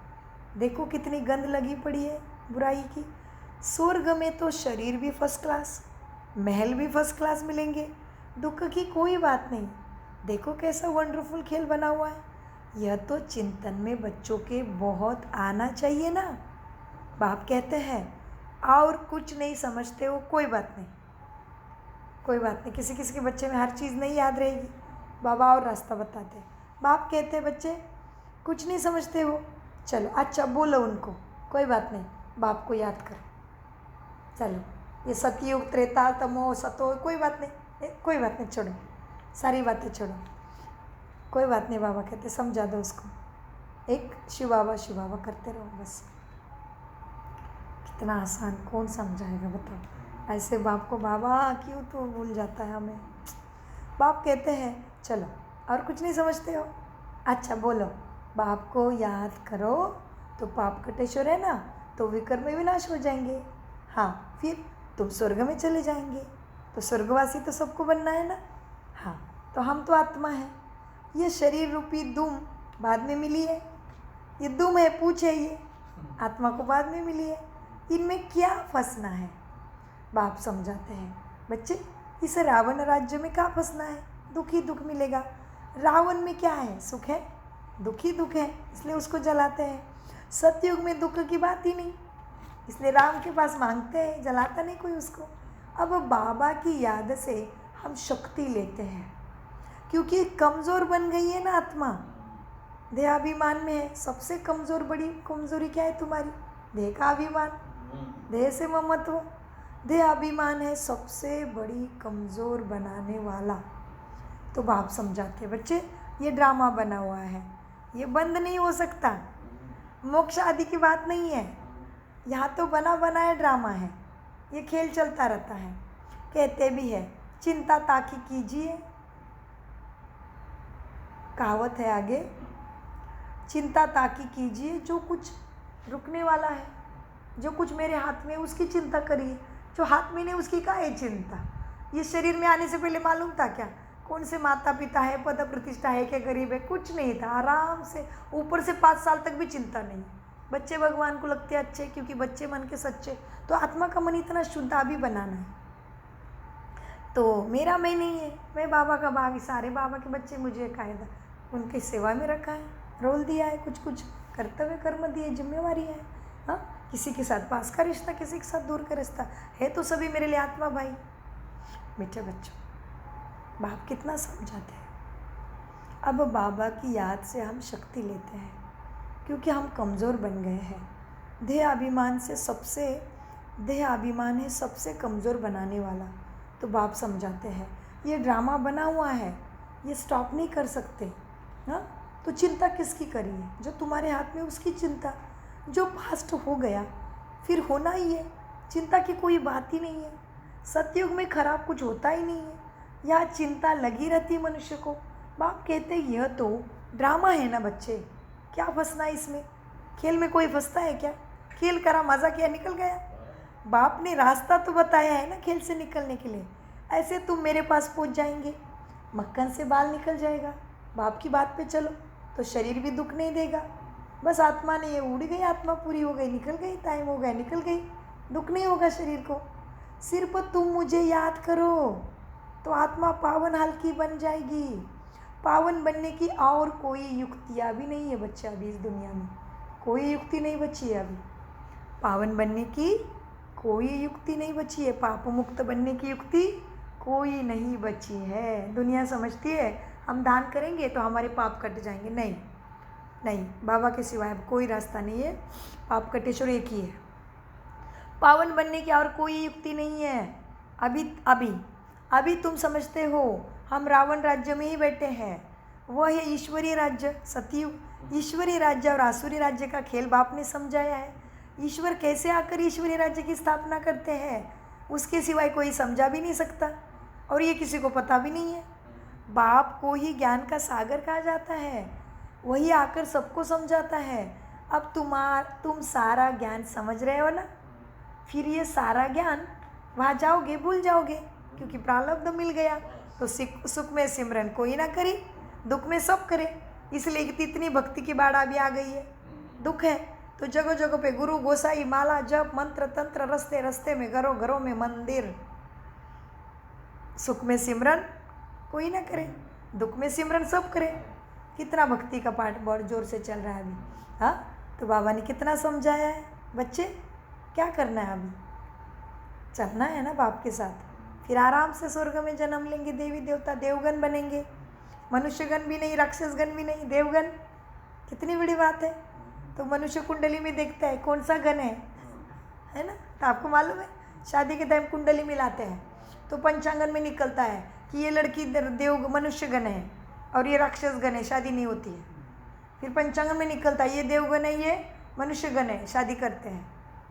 देखो कितनी गंद लगी पड़ी है बुराई की। स्वर्ग में तो शरीर भी फर्स्ट क्लास, महल भी फर्स्ट क्लास मिलेंगे, दुख की कोई बात नहीं। देखो कैसा वंडरफुल खेल बना हुआ है। यह तो चिंतन में बच्चों के बहुत आना चाहिए ना। बाप कहते हैं और कुछ नहीं समझते हो, कोई बात नहीं, किसी किसी के बच्चे में हर चीज़ नहीं याद रहेगी, बाबा और रास्ता बताते। बाप कहते हैं बच्चे कुछ नहीं समझते हो, चलो अच्छा बोलो उनको, कोई बात नहीं, बाप को याद करो, चलो ये सतयुग त्रेता तमो सतो, कोई बात नहीं, छोड़ो सारी बातें छोड़ो, कोई बात नहीं, बाबा कहते समझा दो उसको, एक शिव बाबा करते रहो बस। कितना आसान, कौन समझाएगा बताओ। ऐसे बाप को बाबा क्यों तो भूल जाता है हमें। बाप कहते हैं चलो और कुछ नहीं समझते हो, अच्छा बोलो, बाप को याद करो, तो पाप कटेश्वर है ना, तो विकर्म विनाश हो जाएंगे। हाँ, फिर तुम स्वर्ग में चले जाएंगे। तो स्वर्गवासी तो सबको बनना है ना। हाँ, तो हम तो आत्मा है। ये शरीर रूपी दुम बाद में मिली है। ये दुम है, पूछ है, ये आत्मा को बाद में मिली है। इनमें क्या फंसना है? बाप समझाते हैं, बच्चे इस रावण राज्य में क्या फंसना है? दुख ही दुख मिलेगा। रावण में क्या है? सुख है, दुख ही दुख है, इसलिए उसको जलाते हैं। सतयुग में दुख की बात ही नहीं, इसलिए राम के पास मांगते हैं, जलाता नहीं कोई उसको। अब बाबा की याद से हम शक्ति लेते हैं, क्योंकि कमज़ोर बन गई है ना आत्मा, देहाभिमान में है। सबसे कमज़ोर बड़ी कमज़ोरी क्या है तुम्हारी? देह का अभिमान, देह से ममत्व। देह अभिमान है सबसे बड़ी कमज़ोर बनाने वाला। तो बाप समझाते हैं, बच्चे ये ड्रामा बना हुआ है, ये बंद नहीं हो सकता। मोक्ष आदि की बात नहीं है, यहाँ तो बना बनाया ड्रामा है, ये खेल चलता रहता है। कहते भी है, चिंता ताकि कीजिए, कहावत है आगे, चिंता ताकि कीजिए, जो कुछ रुकने वाला है, जो कुछ मेरे हाथ में उसकी चिंता करिए। जो हाथ में नहीं उसकी क्या है चिंता? ये शरीर में आने से पहले मालूम था क्या कौन से माता पिता है, पद प्रतिष्ठा है, क्या गरीब है? कुछ नहीं था। आराम से ऊपर से 5 साल तक भी चिंता नहीं। बच्चे भगवान को लगते अच्छे, क्योंकि बच्चे मन के सच्चे। तो आत्मा का मन इतना शुद्ध अभी बनाना है। तो मेरा मैं नहीं है, मैं बाबा का भावी, सारे बाबा के बच्चे मुझे कायदा उनकी सेवा में रखा है, रोल दिया है, कुछ कुछ कर्तव्य कर्म दिए, जिम्मेवारी है। हाँ, किसी के साथ पास का रिश्ता, किसी के साथ दूर का रिश्ता है, तो सभी मेरे लिए आत्मा भाई। मीठे बच्चों, बाप कितना समझाते हैं। अब बाबा की याद से हम शक्ति लेते हैं, क्योंकि हम कमज़ोर बन गए हैं। देह अभिमान है सबसे कमज़ोर बनाने वाला। तो बाप समझाते हैं, ये ड्रामा बना हुआ है, ये स्टॉप नहीं कर सकते। हाँ, तो चिंता किसकी करिए? जो तुम्हारे हाथ में उसकी चिंता। जो पास्ट हो गया फिर होना ही है, चिंता की कोई बात ही नहीं है। सतयुग में खराब कुछ होता ही नहीं है, यहाँ चिंता लगी रहती मनुष्य को। बाप कहते यह तो ड्रामा है ना बच्चे, क्या फंसना है इसमें? खेल में कोई फंसता है क्या? खेल करा, मज़ा किया, निकल गया। बाप ने रास्ता तो बताया है ना खेल से निकलने के लिए। ऐसे तुम मेरे पास पहुंच जाएंगे, मक्खन से बाल निकल जाएगा। बाप की बात पे चलो तो शरीर भी दुख नहीं देगा। बस आत्मा ने ये उड़ गई, आत्मा पूरी हो गई, निकल गई, टाइम हो गया, निकल गई, दुख नहीं होगा शरीर को। सिर्फ तुम मुझे याद करो तो आत्मा पावन हल्की बन जाएगी। पावन बनने की और कोई युक्तियाँ भी नहीं है बच्चे, अभी इस दुनिया में कोई युक्ति नहीं बची है। अभी पावन बनने की कोई युक्ति नहीं बची है, पाप मुक्त बनने की युक्ति कोई नहीं बची है। दुनिया समझती है हम दान करेंगे तो हमारे पाप कट जाएंगे। नहीं नहीं, बाबा के सिवाय अब कोई रास्ता नहीं है। पाप कटेश्वर एक ही है, पावन बनने की और कोई युक्ति नहीं है। अभी तुम समझते हो हम रावण राज्य में ही बैठे हैं, वो है ईश्वरीय राज्य, सतयुग। ईश्वरीय राज्य और आसुरी राज्य का खेल बाप ने समझाया है। ईश्वर कैसे आकर ईश्वरीय राज्य की स्थापना करते हैं, उसके सिवाय कोई समझा भी नहीं सकता, और ये किसी को पता भी नहीं है। बाप को ही ज्ञान का सागर कहा जाता है, वही आकर सबको समझाता है। अब तुम सारा ज्ञान समझ रहे हो ना, फिर ये सारा ज्ञान वहाँ जाओगे भूल जाओगे, क्योंकि प्रारब्ध मिल गया। तो सुख में सिमरन कोई ना करे, दुख में सब करे। इसलिए इतनी भक्ति की बाढ़ अभी आ गई है। दुख है तो जगह जगह पे गुरु गोसाई माला जप मंत्र तंत्र, रस्ते रस्ते में घरों घरों में मंदिर। सुख में सिमरन कोई ना करे, दुख में सिमरन सब करे। कितना भक्ति का पाठ बहुत जोर से चल रहा है अभी। हाँ, तो बाबा ने कितना समझाया है। बच्चे क्या करना है? अभी चलना है ना बाप के साथ, फिर आराम से स्वर्ग में जन्म लेंगे, देवी देवता देवगण बनेंगे। मनुष्यगण भी नहीं, राक्षसगण भी नहीं, देवगण। कितनी बड़ी बात है। तो मनुष्य कुंडली में देखता है कौन सा गण है ना। तो आपको मालूम है शादी के टाइम कुंडली मिलाते हैं तो पंचांगन में निकलता है कि ये लड़की देव मनुष्य गण है और ये राक्षस गण है, शादी नहीं होती है। फिर पंचांगन में निकलता है ये देवगण है, ये मनुष्य गण है, शादी करते हैं।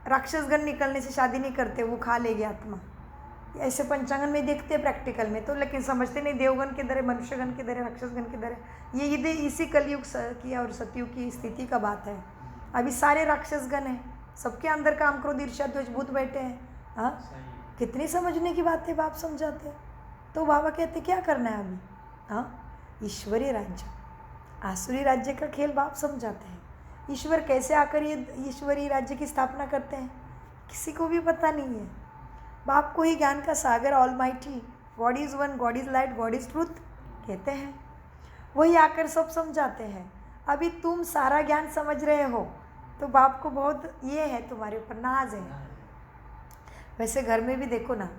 राक्षस गण निकलने से शादी नहीं करते, वो खा लेगी आत्मा। ऐसे पंचांगन में देखते हैं प्रैक्टिकल में तो, लेकिन समझते नहीं देवगण किधर है, मनुष्यगण किधर है, राक्षसगण किधर है। ये इसी कलयुग की और सतयुग की स्थिति का बात है। अभी सारे राक्षसगण हैं, सबके अंदर काम क्रोध ईर्ष्या द्वेष भूत बैठे हैं। हाँ, कितनी समझने की बात है, बाप समझाते हैं। तो बाबा कहते क्या करना है अभी? हाँ, ईश्वरीय राज्य, आसुरी राज्य का खेल बाप समझाते हैं। ईश्वर कैसे आकर ये ईश्वरीय राज्य की स्थापना करते हैं किसी को भी पता नहीं है। बाप को ही ज्ञान का सागर almighty God is one, God is light, God is truth कहते हैं। वही आकर सब समझाते हैं। अभी तुम सारा ज्ञान समझ रहे हो तो बाप को बहुत ये है, तुम्हारे ऊपर नाज है। वैसे घर में भी देखो ना,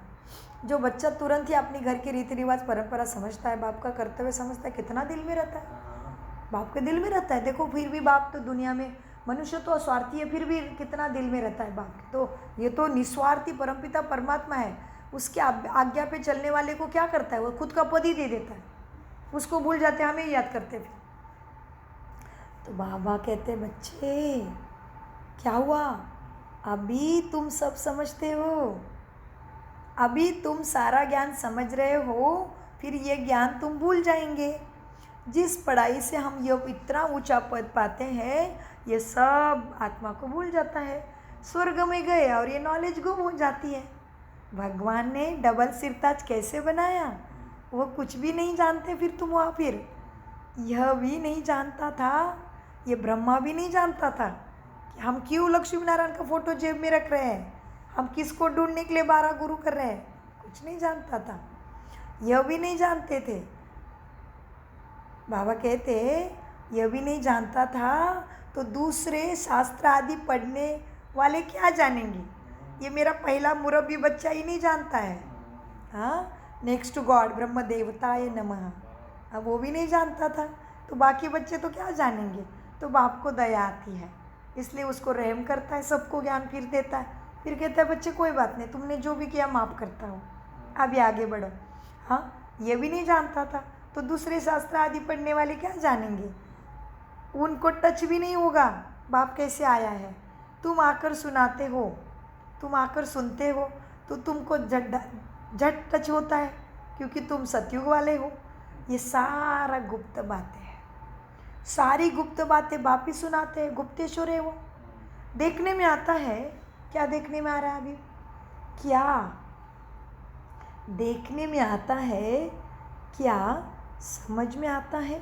जो बच्चा तुरंत ही अपनी घर के रीति रिवाज परंपरा समझता है, बाप का कर्तव्य समझता है, कितना दिल में रहता है, बाप के दिल में रहता है। देखो फिर भी बाप तो दुनिया में, मनुष्य तो स्वार्थी है, फिर भी कितना दिल में रहता है बाप के। तो ये तो निस्वार्थी परमपिता परमात्मा है, उसके आज्ञा पे चलने वाले को क्या करता है, वो खुद का पद ही दे देता है, उसको भूल जाते हैं, हमें याद करते फिर। तो बाबा कहते बच्चे क्या हुआ, अभी तुम सब समझते हो, अभी तुम सारा ज्ञान समझ रहे हो, फिर ये ज्ञान तुम भूल जाएंगे। जिस पढ़ाई से हम ये इतना ऊंचा पद पाते हैं, ये सब आत्मा को भूल जाता है। स्वर्ग में गए और ये नॉलेज गुम हो जाती है। भगवान ने डबल सिरताज कैसे बनाया वो कुछ भी नहीं जानते। फिर तुम वहाँ फिर यह भी नहीं जानता था, ये ब्रह्मा भी नहीं जानता था कि हम क्यों लक्ष्मी नारायण का फोटो जेब में रख रहे हैं, हम किसको ढूंढने के लिए 12 गुरु कर रहे हैं, कुछ नहीं जानता था, यह भी नहीं जानते थे। बाबा कहते यह भी नहीं जानता था तो दूसरे शास्त्र आदि पढ़ने वाले क्या जानेंगे। ये मेरा पहला मुरब्बी बच्चा ही नहीं जानता है। हाँ, नेक्स्ट टू गॉड ब्रह्म देवताय नमः, अब वो भी नहीं जानता था, तो बाकी बच्चे तो क्या जानेंगे। तो बाप को दया आती है, इसलिए उसको रहम करता है, सबको ज्ञान फिर देता है। फिर कहता है बच्चे कोई बात नहीं, तुमने जो भी किया माफ़ करता हूँ, अभी आगे बढ़ो। हाँ, ये भी नहीं जानता था तो दूसरे शास्त्र आदि पढ़ने वाले क्या जानेंगे, उनको टच भी नहीं होगा बाप कैसे आया है। तुम आकर सुनाते हो, तुम आकर सुनते हो तो तुमको झट टच होता है, क्योंकि तुम सतयुग वाले हो। ये सारा गुप्त बातें हैं, सारी गुप्त बातें बाप ही सुनाते हैं, गुप्तेश्वर है वो। देखने में आता है, क्या देखने में आ रहा है अभी, क्या देखने में आता है, क्या समझ में आता है।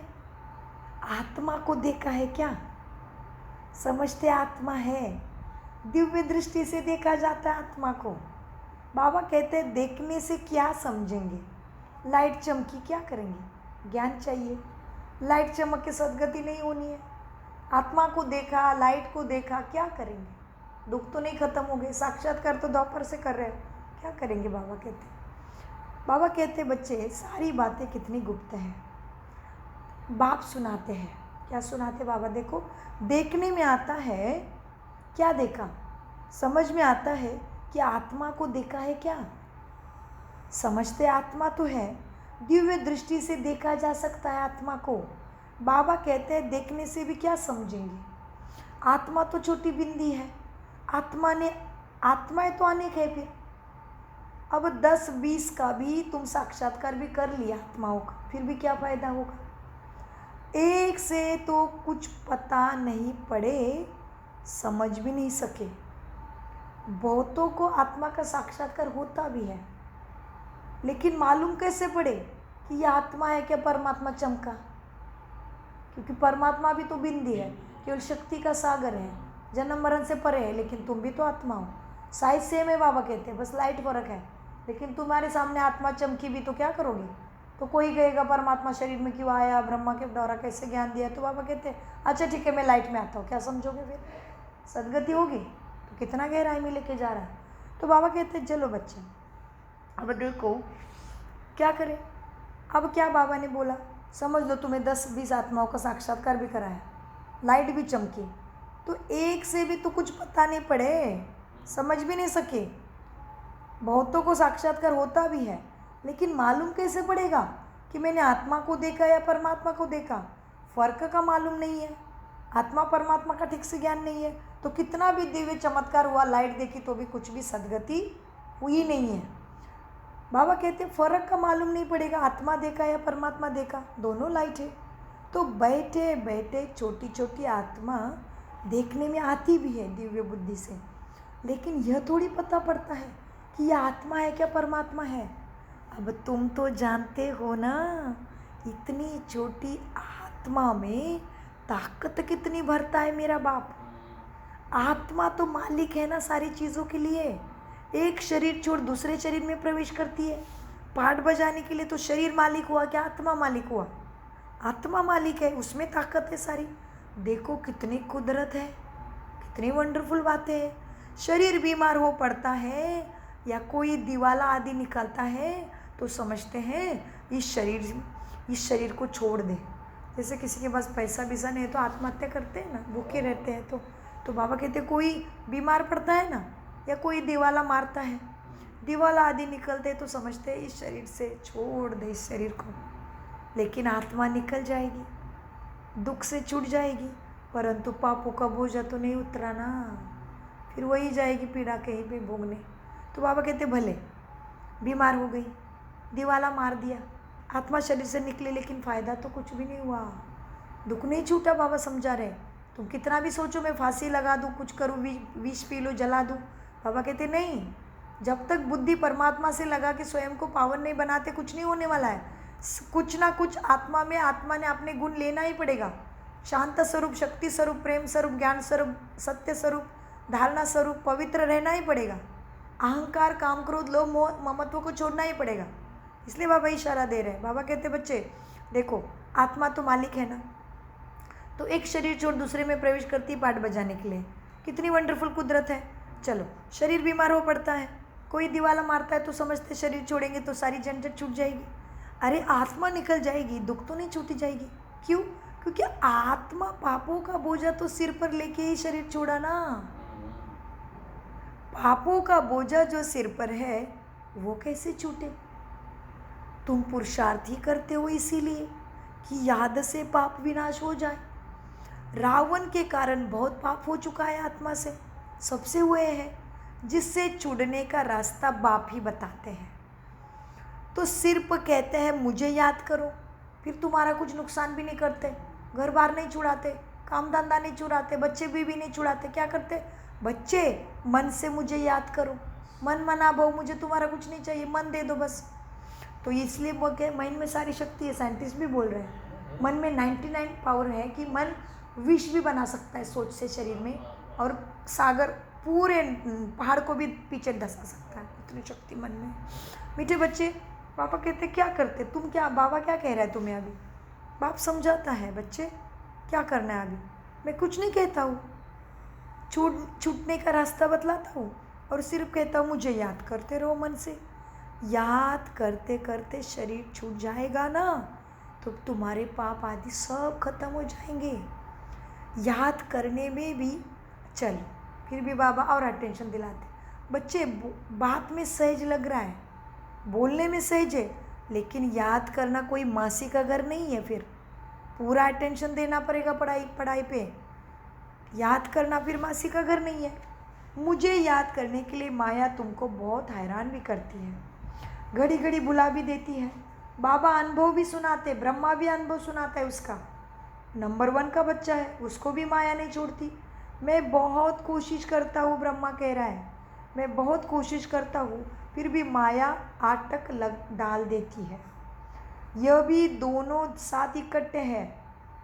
आत्मा को देखा है क्या, समझते आत्मा है, दिव्य दृष्टि से देखा जाता है आत्मा को। बाबा कहते हैं देखने से क्या समझेंगे, लाइट चमकी क्या करेंगे, ज्ञान चाहिए। लाइट चमक के सदगति नहीं होनी है। आत्मा को देखा, लाइट को देखा, क्या करेंगे, दुख तो नहीं खत्म हो गए, साक्षात्कार तो दोपहर से कर रहे हो, क्या करेंगे। बाबा कहते बच्चे सारी बातें कितनी गुप्त हैं, बाप सुनाते हैं। क्या सुनाते बाबा, देखो देखने में आता है, क्या देखा, समझ में आता है कि आत्मा को देखा है क्या, समझते आत्मा तो है, दिव्य दृष्टि से देखा जा सकता है आत्मा को। बाबा कहते हैं देखने से भी क्या समझेंगे, आत्मा तो छोटी बिंदी है, आत्माएं तो अनेक है। फिर अब 10-20 का भी तुम साक्षात्कार भी कर लिया आत्माओं का, फिर भी क्या फ़ायदा होगा। एक से तो कुछ पता नहीं पड़े, समझ भी नहीं सके। बहुतों को आत्मा का साक्षात्कार होता भी है, लेकिन मालूम कैसे पड़े कि यह आत्मा है क्या परमात्मा चमका, क्योंकि परमात्मा भी तो बिंदी है, केवल शक्ति का सागर है, जन्म मरण से परे है, लेकिन तुम भी तो आत्मा हो। साइज सेम है बाबा कहते हैं, बस लाइट फर्क है। लेकिन तुम्हारे सामने आत्मा चमकी भी तो क्या करोगे, तो कोई कहेगा परमात्मा शरीर में क्यों आया, ब्रह्मा के द्वारा कैसे ज्ञान दिया, तो बाबा कहते हैं अच्छा ठीक है मैं लाइट में आता हूँ, क्या समझोगे, फिर सदगति होगी। तो कितना गहराई में लेके जा रहा है। तो बाबा कहते हैं चलो बच्चे अब देखो क्या करें। अब क्या बाबा ने बोला, समझ लो तुम्हें 10-20 आत्माओं का साक्षात्कार भी कराया, लाइट भी चमकी, तो एक से भी तो कुछ पता नहीं पड़े, समझ भी नहीं सके। बहुतों को साक्षात्कार होता भी है, लेकिन मालूम कैसे पड़ेगा कि मैंने आत्मा को देखा या परमात्मा को देखा, फर्क का मालूम नहीं है। आत्मा परमात्मा का ठीक से ज्ञान नहीं है, तो कितना भी दिव्य चमत्कार हुआ, लाइट देखी, तो भी कुछ भी सदगति हुई नहीं है। बाबा कहते फर्क का मालूम नहीं पड़ेगा, आत्मा देखा या परमात्मा देखा, दोनों लाइट है। तो बैठे बैठे छोटी छोटी आत्मा देखने में आती भी है दिव्य बुद्धि से, लेकिन यह थोड़ी पता पड़ता है कि यह आत्मा है क्या परमात्मा है। अब तुम तो जानते हो ना, इतनी छोटी आत्मा में ताकत कितनी भरता है मेरा बाप। आत्मा तो मालिक है ना सारी चीज़ों के लिए। एक शरीर छोड़ दूसरे शरीर में प्रवेश करती है। पाठ बजाने के लिए तो शरीर मालिक हुआ क्या आत्मा मालिक हुआ? आत्मा मालिक है, उसमें ताकत है सारी। देखो कितनी कुदरत है, कितनी वंडरफुल बातें हैं। शरीर बीमार हो पड़ता है या कोई दिवाला आदि निकलता है तो समझते हैं इस शरीर को छोड़ दे। जैसे किसी के पास पैसा वैसा नहीं है तो आत्महत्या करते हैं ना, भूखे रहते हैं तो बाबा कहते कोई बीमार पड़ता है ना, या कोई दिवाला मारता है, दिवाला आदि निकलते हैं तो समझते हैं इस शरीर से छोड़ दे इस शरीर को। लेकिन आत्मा निकल जाएगी, दुख से छूट जाएगी, परंतु पापों का बोझा तो नहीं उतरा ना, फिर वही जाएगी पीड़ा कहीं पे भोगने। तो बाबा कहते भले बीमार हो गई, दिवाला मार दिया, आत्मा शरीर से निकली, लेकिन फ़ायदा तो कुछ भी नहीं हुआ, दुख नहीं छूटा। बाबा समझा रहे, तुम कितना भी सोचो मैं फांसी लगा दूँ, कुछ करूँ, विष पी लूँ, जला दूँ, बाबा कहते नहीं, जब तक बुद्धि परमात्मा से लगा के स्वयं को पावन नहीं बनाते कुछ नहीं होने वाला है। कुछ ना कुछ आत्मा ने अपने गुण लेना ही पड़ेगा। शांत स्वरूप, शक्ति स्वरूप, प्रेम स्वरूप, ज्ञान स्वरूप, सत्य स्वरूप, धारणा स्वरूप पवित्र रहना ही पड़ेगा। अहंकार, काम, क्रोध, लोभ, मोह, ममत्व को छोड़ना ही पड़ेगा। इसलिए बाबा इशारा दे रहे हैं। बाबा कहते बच्चे देखो आत्मा तो मालिक है ना, तो एक शरीर छोड़ दूसरे में प्रवेश करती है पाठ बजाने के लिए। कितनी वंडरफुल कुदरत है। चलो शरीर बीमार हो पड़ता है, कोई दिवाला मारता है तो समझते शरीर छोड़ेंगे तो सारी झंझट छूट जाएगी। अरे आत्मा निकल जाएगी, दुख तो नहीं छूटी जाएगी। क्यों? क्योंकि आत्मा पापों का बोझा तो सिर पर लेके ही शरीर छोड़ा ना। पापों का बोझा जो सिर पर है वो कैसे छूटे? तुम पुरुषार्थ ही करते हो इसीलिए कि याद से पाप विनाश हो जाए। रावण के कारण बहुत पाप हो चुका है आत्मा से, सबसे हुए हैं, जिससे छूटने का रास्ता बाप ही बताते हैं। तो सिर्फ कहते हैं मुझे याद करो, फिर तुम्हारा कुछ नुकसान भी नहीं करते, घर बार नहीं छुड़ाते, काम धंधा नहीं छुड़ाते, बच्चे भी नहीं छुड़ाते। क्या करते? बच्चे मन से मुझे याद करो, मन मना भाव, मुझे तुम्हारा कुछ नहीं चाहिए, मन दे दो बस। तो इसलिए मन में सारी शक्ति है। साइंटिस्ट भी बोल रहे हैं मन में 99 पावर है कि मन विष भी बना सकता है सोच से शरीर में, और सागर पूरे पहाड़ को भी पीछे धसा सकता है, इतनी शक्ति मन में। मीठे बच्चे, पापा कहते क्या करते तुम? क्या बाबा क्या कह रहा है तुम्हें अभी? बाप समझाता है बच्चे क्या करना है अभी। मैं कुछ नहीं कहता हूँ, छूटने का रास्ता बतलाता हूँ और सिर्फ कहता हूँ मुझे याद करते रहो मन से। याद करते करते शरीर छूट जाएगा ना, तो तुम्हारे पाप आदि सब खत्म हो जाएंगे। याद करने में भी चलो, फिर भी बाबा और अटेंशन दिलाते। बच्चे बात में सहज लग रहा है, बोलने में सहज है, लेकिन याद करना कोई मासी का घर नहीं है। फिर पूरा अटेंशन देना पड़ेगा पढ़ाई पे। याद करना फिर मासी का घर नहीं है। मुझे याद करने के लिए माया तुमको बहुत हैरान भी करती है, घड़ी घड़ी बुला भी देती है। बाबा अनुभव भी सुनाते, ब्रह्मा भी अनुभव सुनाता है उसका। नंबर 1 का बच्चा है, उसको भी माया नहीं छोड़ती। मैं बहुत कोशिश करता हूँ, ब्रह्मा कह रहा है, मैं बहुत कोशिश करता हूँ, फिर भी माया आटक डाल देती है। यह भी दोनों साथ इकट्ठे हैं,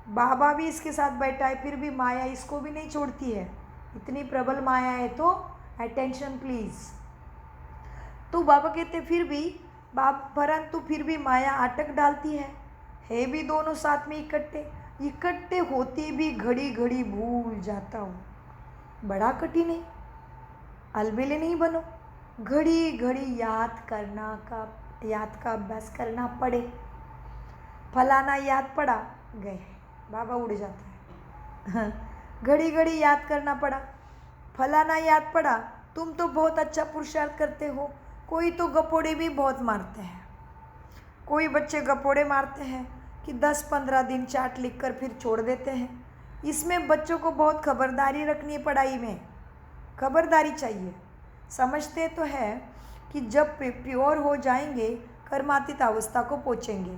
बाबा भी इसके साथ बैठा है, फिर भी माया इसको भी नहीं छोड़ती है। इतनी प्रबल माया है। तो अटेंशन प्लीज़। तो बाबा कहते फिर भी परंतु फिर भी माया अटक डालती है भी दोनों साथ में इकट्ठे होती भी घड़ी घड़ी भूल जाता हूँ। बड़ा कठिन है, अलबेले नहीं बनो, घड़ी घड़ी याद का अभ्यास करना पड़े। फलाना याद पड़ा, गए, बाबा उड़ जाता है। घड़ी घड़ी याद करना पड़ा, फलाना याद पड़ा, तुम तो बहुत अच्छा पुरुषार्थ करते हो। कोई तो गपोड़े भी बहुत मारते हैं, कोई बच्चे गपोड़े मारते हैं कि 10-15 दिन चार्ट लिखकर फिर छोड़ देते हैं। इसमें बच्चों को बहुत खबरदारी रखनी है, पढ़ाई में खबरदारी चाहिए। समझते तो है कि जब प्योर हो जाएंगे, कर्मातीत अवस्था को पहुँचेंगे,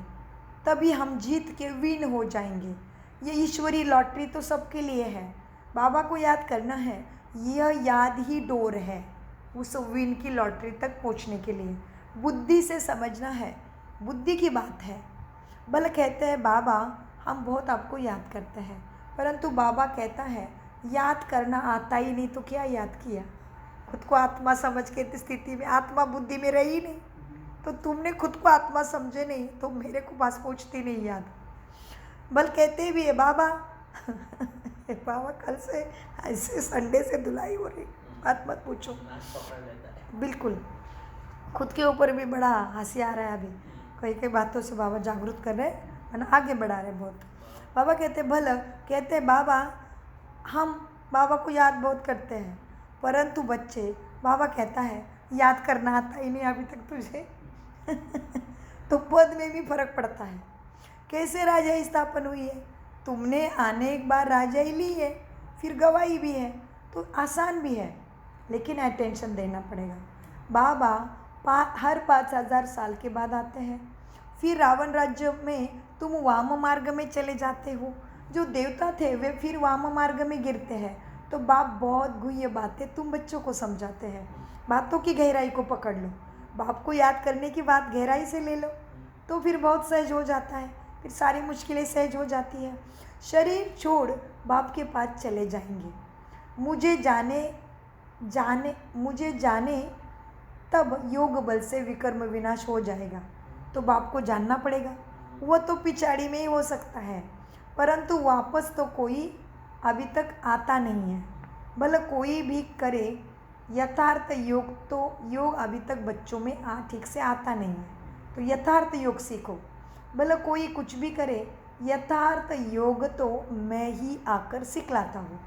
तभी हम जीत के विन हो जाएंगे। ये ईश्वरी लॉटरी तो सबके लिए है, बाबा को याद करना है, यह याद ही डोर है उस विन की लॉटरी तक पहुंचने के लिए। बुद्धि से समझना है, बुद्धि की बात है। भले कहते हैं बाबा हम बहुत आपको याद करते हैं, परंतु बाबा कहता है याद करना आता ही नहीं तो क्या याद किया। खुद को आत्मा समझ के स्थिति में आत्मा बुद्धि में रही नहीं, तो तुमने खुद को आत्मा समझे नहीं तो मेरे को पास पहुँचती नहीं याद। बल कहते भी है बाबा बाबा कल से ऐसे संडे से धुलाई हो रही, बात मत पूछो। बिल्कुल खुद के ऊपर भी बड़ा हंसी आ रहा है अभी, कई कई बातों से बाबा जागरूक कर रहे हैं ना, आगे बढ़ा रहे बहुत। बाबा कहते भला कहते बाबा हम बाबा को याद बहुत करते हैं, परंतु बच्चे बाबा कहता है याद करना आता ही नहीं अभी तक तुझे तो पद में भी फर्क पड़ता है। कैसे राजाई स्थापन हुई है, तुमने आने एक बार राजाई ली है, फिर गवाही भी है, तो आसान भी है, लेकिन अटेंशन देना पड़ेगा। बाबा हर 5000 साल के बाद आते हैं, फिर रावण राज्य में तुम वाम मार्ग में चले जाते हो। जो देवता थे वे फिर वाम मार्ग में गिरते हैं। तो बाप बहुत गुह्य बातें तुम बच्चों को समझाते हैं। बातों की गहराई को पकड़ लो, बाप को याद करने की बात गहराई से ले लो, तो फिर बहुत सहज हो जाता है, फिर सारी मुश्किलें सहज हो जाती है। शरीर छोड़ बाप के पास चले जाएंगे। मुझे जाने तब योग बल से विकर्म विनाश हो जाएगा। तो बाप को जानना पड़ेगा, वो तो पिछाड़ी में ही हो सकता है, परंतु वापस तो कोई अभी तक आता नहीं है। भले कोई भी करे यथार्थ योग, तो योग अभी तक बच्चों में ठीक से आता नहीं है, तो यथार्थ योग सीखो। भले कोई कुछ भी करे, यथार्थ योग तो मैं ही आकर सिखलाता हूँ।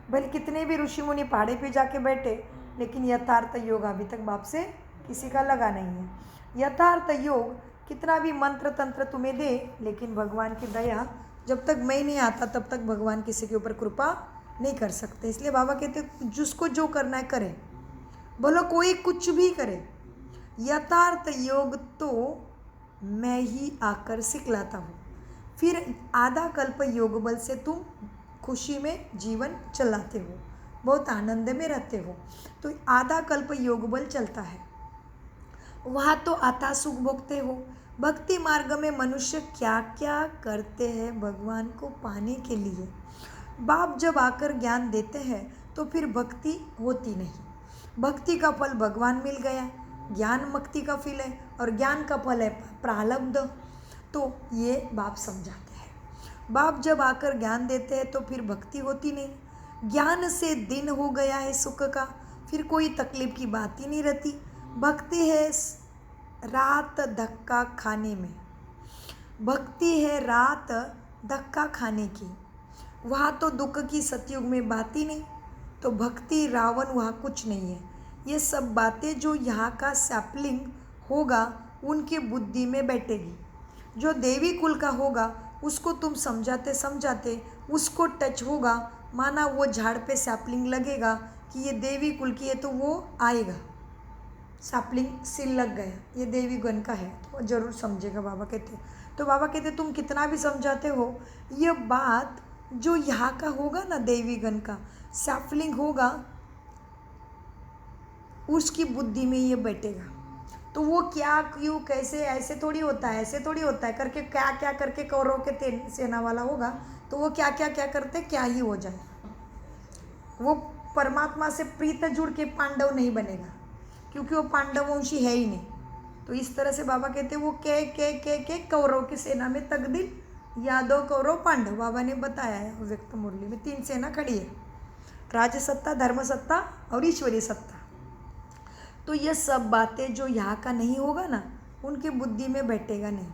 भले कितने भी ऋषि मुनि पहाड़े पे जाके बैठे, लेकिन यथार्थ योग अभी तक बाप से किसी का लगा नहीं है। यथार्थ योग कितना भी मंत्र तंत्र तुम्हें दे, लेकिन भगवान की दया जब तक मैं नहीं आता तब तक भगवान किसी के ऊपर कृपा नहीं कर सकते। इसलिए बाबा कहते जिसको जो करना है करे, बोलो कोई कुछ भी करे, यथार्थ योग तो मैं ही आकर सिखलाता हूँ। फिर आधा कल्प योग बल से तुम खुशी में जीवन चलाते हो, बहुत आनंद में रहते हो। तो आधा कल्प योग बल चलता है, वहाँ तो अथा सुख भोगते हो। भक्ति मार्ग में मनुष्य क्या क्या करते हैं भगवान को पाने के लिए। बाप जब आकर ज्ञान देते हैं तो फिर भक्ति होती नहीं। भक्ति का फल भगवान मिल गया, ज्ञान मुक्ति का फल है, और ज्ञान का फल है प्रारब्ध। तो ये बाप समझाते हैं। बाप जब आकर ज्ञान देते हैं तो फिर भक्ति होती नहीं। ज्ञान से दिन हो गया है सुख का, फिर कोई तकलीफ की बात ही नहीं रहती। भक्ति है रात धक्का खाने में, भक्ति है रात धक्का खाने की, वहाँ तो दुख की सतयुग में बात ही नहीं। तो भक्ति रावण वहाँ कुछ नहीं है। ये सब बातें जो यहाँ का सैपलिंग होगा उनकी बुद्धि में बैठेगी। जो देवी कुल का होगा उसको तुम समझाते समझाते उसको टच होगा, माना वो झाड़ पे सैपलिंग लगेगा कि ये देवी कुल की है, तो वो आएगा। सैपलिंग सिल लग गया, ये देवी गण का है, तो ज़रूर समझेगा बाबा कहते। तो बाबा कहते तुम कितना भी समझाते हो, ये बात जो यहाँ का होगा ना देवी गण का सैपलिंग होगा, उसकी बुद्धि में ये बैठेगा। तो वो क्या क्यों कैसे ऐसे थोड़ी होता है, ऐसे थोड़ी होता है करके क्या क्या करके कौरव के सेना वाला होगा, तो वो क्या क्या क्या करते क्या ही हो जाए। वो परमात्मा से प्रीत जुड़ के पांडव नहीं बनेगा, क्योंकि वो पांडववंशी है ही नहीं। तो इस तरह से बाबा कहते वो के कौरव की सेना में तकदीर यादव कौरव पांडव, बाबा ने बताया है व्यक्त मुरली में 3 सेना खड़ी है, राज्य सत्ता, धर्म सत्ता और ईश्वरीय सत्ता। तो ये सब बातें जो यहाँ का नहीं होगा ना, उनकी बुद्धि में बैठेगा नहीं।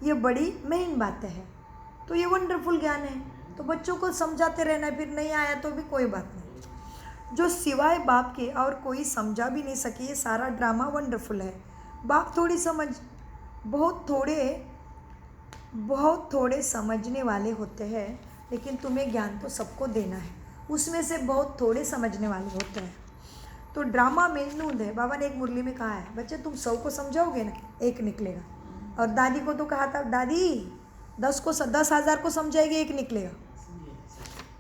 ये बड़ी मेन बातें हैं। तो ये वंडरफुल ज्ञान है, तो बच्चों को समझाते रहना है, फिर नहीं आया तो भी कोई बात नहीं। जो सिवाय बाप के और कोई समझा भी नहीं सके, ये सारा ड्रामा वंडरफुल है। बाप थोड़ी समझ, बहुत थोड़े समझने वाले होते हैं, लेकिन तुम्हें ज्ञान तो सबको देना है, उसमें से बहुत थोड़े समझने वाले होते हैं। तो ड्रामा में नूंद है। बाबा ने एक मुरली में कहा है, बच्चे तुम 100 को समझाओगे ना, 1 निकलेगा। और दादी को तो कहा था, दादी 10,000 को समझाएगी, 1 निकलेगा।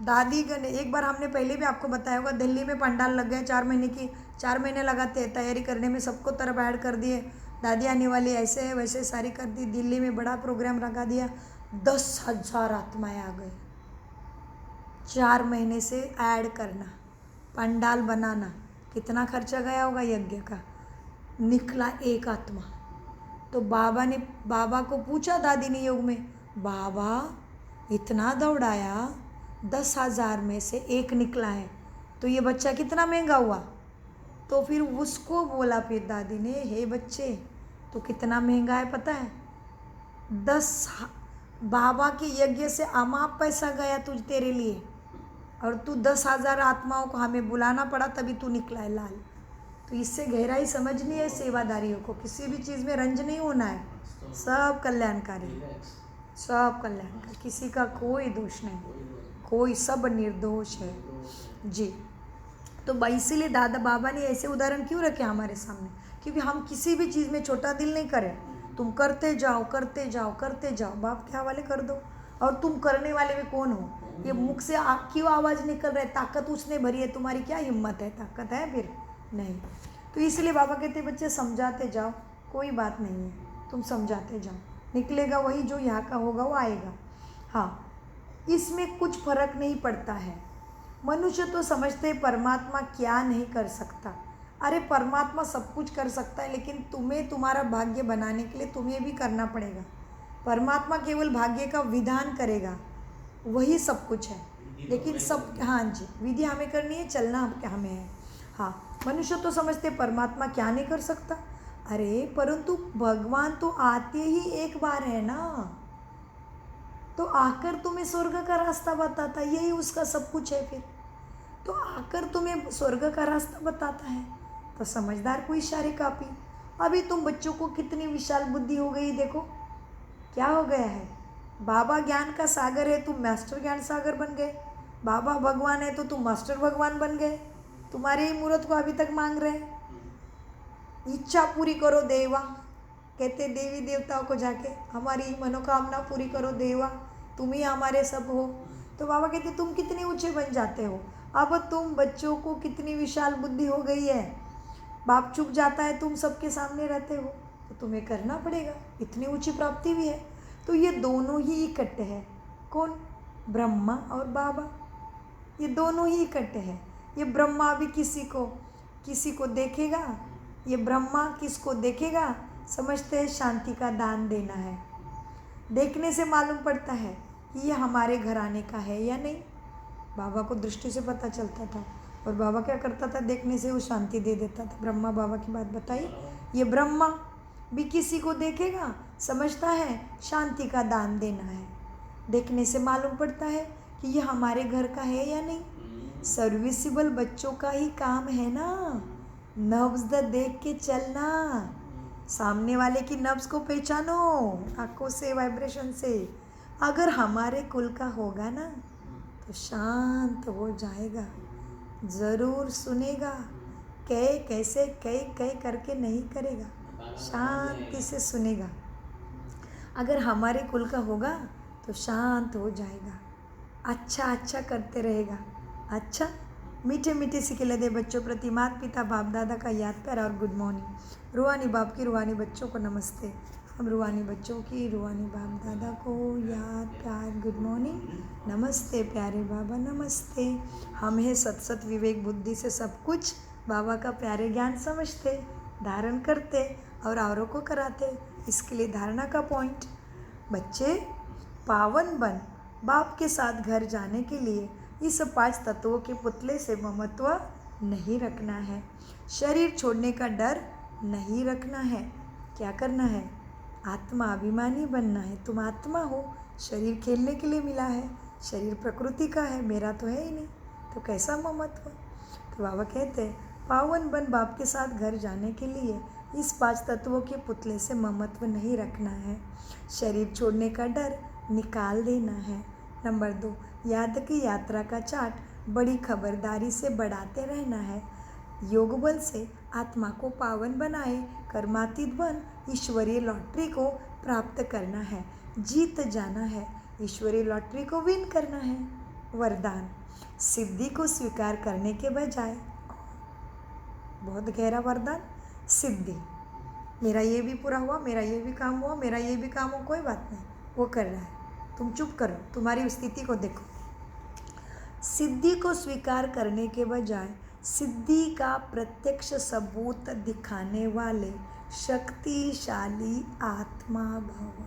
दादी का एक बार हमने पहले भी आपको बताया होगा, दिल्ली में पंडाल लग गए 4 महीने लगाते तैयारी करने में, सबको तरफ ऐड कर दिए, दादी आने वाली ऐसे है वैसे सारी कर दी, दिल्ली में बड़ा प्रोग्राम लगा दिया, 10,000 आत्माएं आ गई। 4 महीने से ऐड करना, पंडाल बनाना, कितना खर्चा गया होगा यज्ञ का, निकला एक आत्मा। तो बाबा को पूछा दादी ने योग में, बाबा इतना दौड़ाया, 10,000 में से एक निकला है, तो ये बच्चा कितना महंगा हुआ। तो फिर उसको बोला फिर दादी ने, हे बच्चे तो कितना महंगा है पता है, 10 बाबा के यज्ञ से अमाप पैसा गया तुझ तेरे लिए, और तू 10,000 आत्माओं को हमें बुलाना पड़ा तभी तू निकला है लाल। तो इससे गहराई समझनी है सेवादारियों को, किसी भी चीज़ में रंज नहीं होना है, सब कल्याणकारी, सब कल्याणकारी, किसी का कोई दोष नहीं, कोई सब निर्दोष है जी। तो इसीलिए दादा बाबा ने ऐसे उदाहरण क्यों रखे हमारे सामने, क्योंकि हम किसी भी चीज़ में छोटा दिल नहीं करें, तुम करते जाओ करते जाओ करते जाओ, बाप के हवाले कर दो। और तुम करने वाले में कौन हो, ये मुख से क्यों आवाज़ निकल रहा है, ताकत उसने भरी है, तुम्हारी क्या हिम्मत है, ताकत है फिर नहीं। तो इसलिए बाबा कहते बच्चे समझाते जाओ, कोई बात नहीं है, तुम समझाते जाओ, निकलेगा वही जो यहाँ का होगा वो आएगा। हाँ, इसमें कुछ फर्क नहीं पड़ता है। मनुष्य तो समझते परमात्मा क्या नहीं कर सकता, अरे परमात्मा सब कुछ कर सकता है, लेकिन तुम्हें तुम्हारा भाग्य बनाने के लिए तुम्हें भी करना पड़ेगा। परमात्मा केवल भाग्य का विधान करेगा, वही सब कुछ है, लेकिन सब हाँ जी विधि हमें करनी है, चलना हमें है। हाँ, मनुष्य तो समझते परमात्मा क्या नहीं कर सकता, अरे परंतु भगवान तो आते ही एक बार है ना, तो आकर तुम्हें स्वर्ग का रास्ता बताता, यही उसका सब कुछ है। फिर तो आकर तुम्हें स्वर्ग का रास्ता बताता है, तो समझदार को इशारे काफ़ी। अभी तुम बच्चों को कितनी विशाल बुद्धि हो गई, देखो क्या हो गया है, बाबा ज्ञान का सागर है, तुम मास्टर ज्ञान सागर बन गए, बाबा भगवान है तो तुम मास्टर भगवान बन गए, तुम्हारे ही मूर्त को अभी तक मांग रहे हैं। इच्छा पूरी करो देवा, कहते देवी देवताओं को जाके, हमारी मनोकामना पूरी करो देवा, तुम ही हमारे सब हो। तो बाबा कहते तुम कितने ऊंचे बन जाते हो, अब तुम बच्चों को कितनी विशाल बुद्धि हो गई है, बाप चुप जाता है, तुम सबके सामने रहते हो, तो तुम्हें करना पड़ेगा, इतनी ऊंची प्राप्ति भी है। तो ये दोनों ही इकट्ठे हैं, कौन, ब्रह्मा और बाबा, ये दोनों ही इकट्ठे हैं। ये ब्रह्मा भी किसी को देखेगा, ये ब्रह्मा किसको देखेगा, समझते हैं शांति का दान देना है, देखने से मालूम पड़ता है कि ये हमारे घराने का है या नहीं, बाबा को दृष्टि से पता चलता था। और बाबा क्या करता था, देखने से वो शांति दे देता था। ब्रह्मा बाबा की बात बताई, ये ब्रह्मा भी किसी को देखेगा, समझता है शांति का दान देना है, देखने से मालूम पड़ता है कि ये हमारे घर का है या नहीं। सर्विसिबल बच्चों का ही काम है ना, नब्ज देख के चलना, सामने वाले की नब्ज को पहचानो आंखों से, वाइब्रेशन से। अगर हमारे कुल का होगा ना तो शांत हो जाएगा, ज़रूर सुनेगा, कैसे कह करके नहीं करेगा, शांति से सुनेगा। अगर हमारे कुल का होगा तो शांत हो जाएगा, अच्छा करते रहेगा। अच्छा, मीठे मीठे सिखिले दे बच्चों प्रति माता पिता बाप दादा का याद प्यार और गुड मॉर्निंग। रूहानी बाप की रूहानी बच्चों को नमस्ते। हम रूहानी बच्चों की रूहानी बाप दादा को याद प्यार गुड मॉर्निंग, नमस्ते प्यारे बाबा नमस्ते। हम हैं सत विवेक बुद्धि से सब कुछ बाबा का प्यारे ज्ञान समझते, धारण करते और औरों को कराते। इसके लिए धारणा का पॉइंट, बच्चे पावन बन बाप के साथ घर जाने के लिए इस 5 तत्वों के पुतले से ममत्व नहीं रखना है, शरीर छोड़ने का डर नहीं रखना है। क्या करना है, आत्मा अभिमानी बनना है। तुम आत्मा हो, शरीर खेलने के लिए मिला है, शरीर प्रकृति का है, मेरा तो है ही नहीं, तो कैसा ममत्व। तो बाबा कहते हैं पावन बन बाप के साथ घर जाने के लिए इस 5 तत्वों के पुतले से ममत्व नहीं रखना है, शरीर छोड़ने का डर निकाल देना है। नंबर 2, याद की यात्रा का चार्ट बड़ी खबरदारी से बढ़ाते रहना है। योग बल से आत्मा को पावन बनाए कर्मातीत बन ईश्वरीय लॉटरी को प्राप्त करना है, जीत जाना है, ईश्वरीय लॉटरी को विन करना है। वरदान, सिद्धि को स्वीकार करने के बजाय, बहुत गहरा वरदान, सिद्धि, मेरा ये भी पूरा हुआ, मेरा ये भी काम हुआ, मेरा ये भी काम हुआ, कोई बात नहीं, वो कर रहा है, तुम चुप करो, तुम्हारी स्थिति को देखो। सिद्धि को स्वीकार करने के बजाय सिद्धि का प्रत्यक्ष सबूत दिखाने वाले शक्तिशाली आत्मा भव।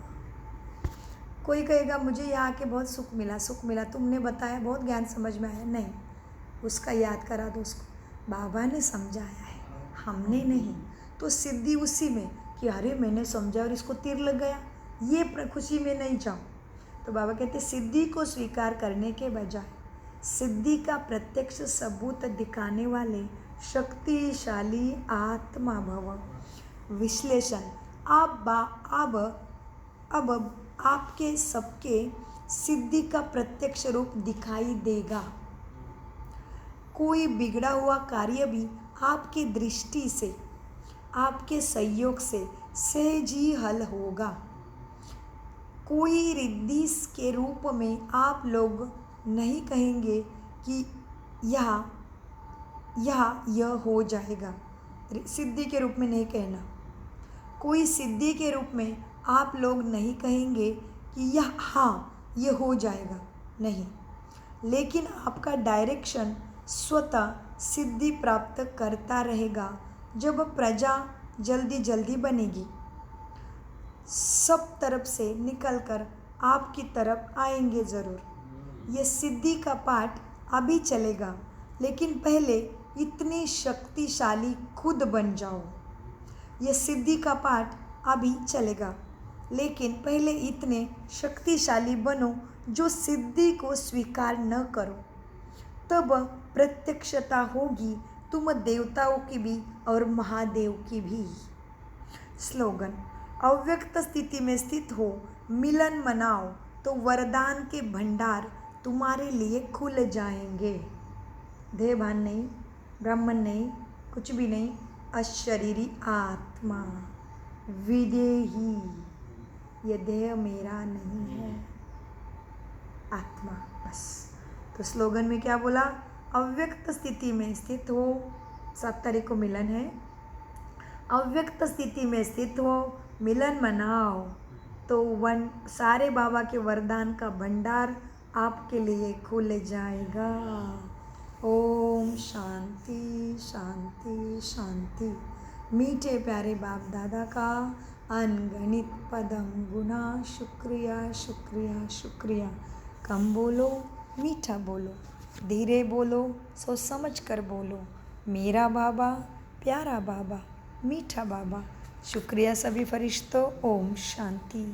कोई कहेगा मुझे यहाँ आके बहुत सुख मिला, तुमने बताया, बहुत ज्ञान समझ में आया। नहीं, उसका याद करा दो उसको, बाबा ने समझाया है, हमने नहीं। तो सिद्धि उसी में कि अरे मैंने समझा और इसको तीर लग गया, ये खुशी में नहीं जाओ। तो बाबा कहते सिद्धि को स्वीकार करने के बजाय सिद्धि का प्रत्यक्ष सबूत दिखाने वाले शक्तिशाली आत्मा भव। विश्लेषण, अब आपके सबके सिद्धि का प्रत्यक्ष रूप दिखाई देगा। कोई बिगड़ा हुआ कार्य भी आपकी दृष्टि से, आपके सहयोग से सहज ही हल होगा। कोई रिद्धि के रूप में आप लोग नहीं कहेंगे कि यह हो जाएगा, सिद्धि के रूप में नहीं कहना। कोई सिद्धि के रूप में आप लोग नहीं कहेंगे कि ये हो जाएगा, नहीं। लेकिन आपका डायरेक्शन स्वतः सिद्धि प्राप्त करता रहेगा। जब प्रजा जल्दी बनेगी, सब तरफ से निकलकर आपकी तरफ आएंगे ज़रूर। ये सिद्धि का पाठ अभी चलेगा, लेकिन पहले इतनी शक्तिशाली खुद बन जाओ। ये सिद्धि का पाठ अभी चलेगा, लेकिन पहले इतने शक्तिशाली बनो जो सिद्धि को स्वीकार न करो। तब प्रत्यक्षता होगी तुम देवताओं की भी और महादेव की भी। स्लोगन, अव्यक्त स्थिति में स्थित हो, मिलन मनाओ तो वरदान के भंडार तुम्हारे लिए खुल जाएंगे। देहभान नहीं, ब्राह्मण नहीं, कुछ भी नहीं, अशरीरी आत्मा, विदेही, ये देह मेरा नहीं है, आत्मा, बस। तो स्लोगन में क्या बोला? अव्यक्त स्थिति में स्थित हो, 7 तारीख को मिलन है। अव्यक्त स्थिति में स्थित हो, मिलन मनाओ तो सारे बाबा के वरदान का भंडार आपके लिए खुल जाएगा। ओम शांति शांति शांति। मीठे प्यारे बाप दादा का अनगणित पदम गुना शुक्रिया शुक्रिया शुक्रिया। कम बोलो, मीठा बोलो, धीरे बोलो, सोच समझ कर बोलो। मेरा बाबा, प्यारा बाबा, मीठा बाबा। शुक्रिया सभी फरिश्तों। ओम शांति।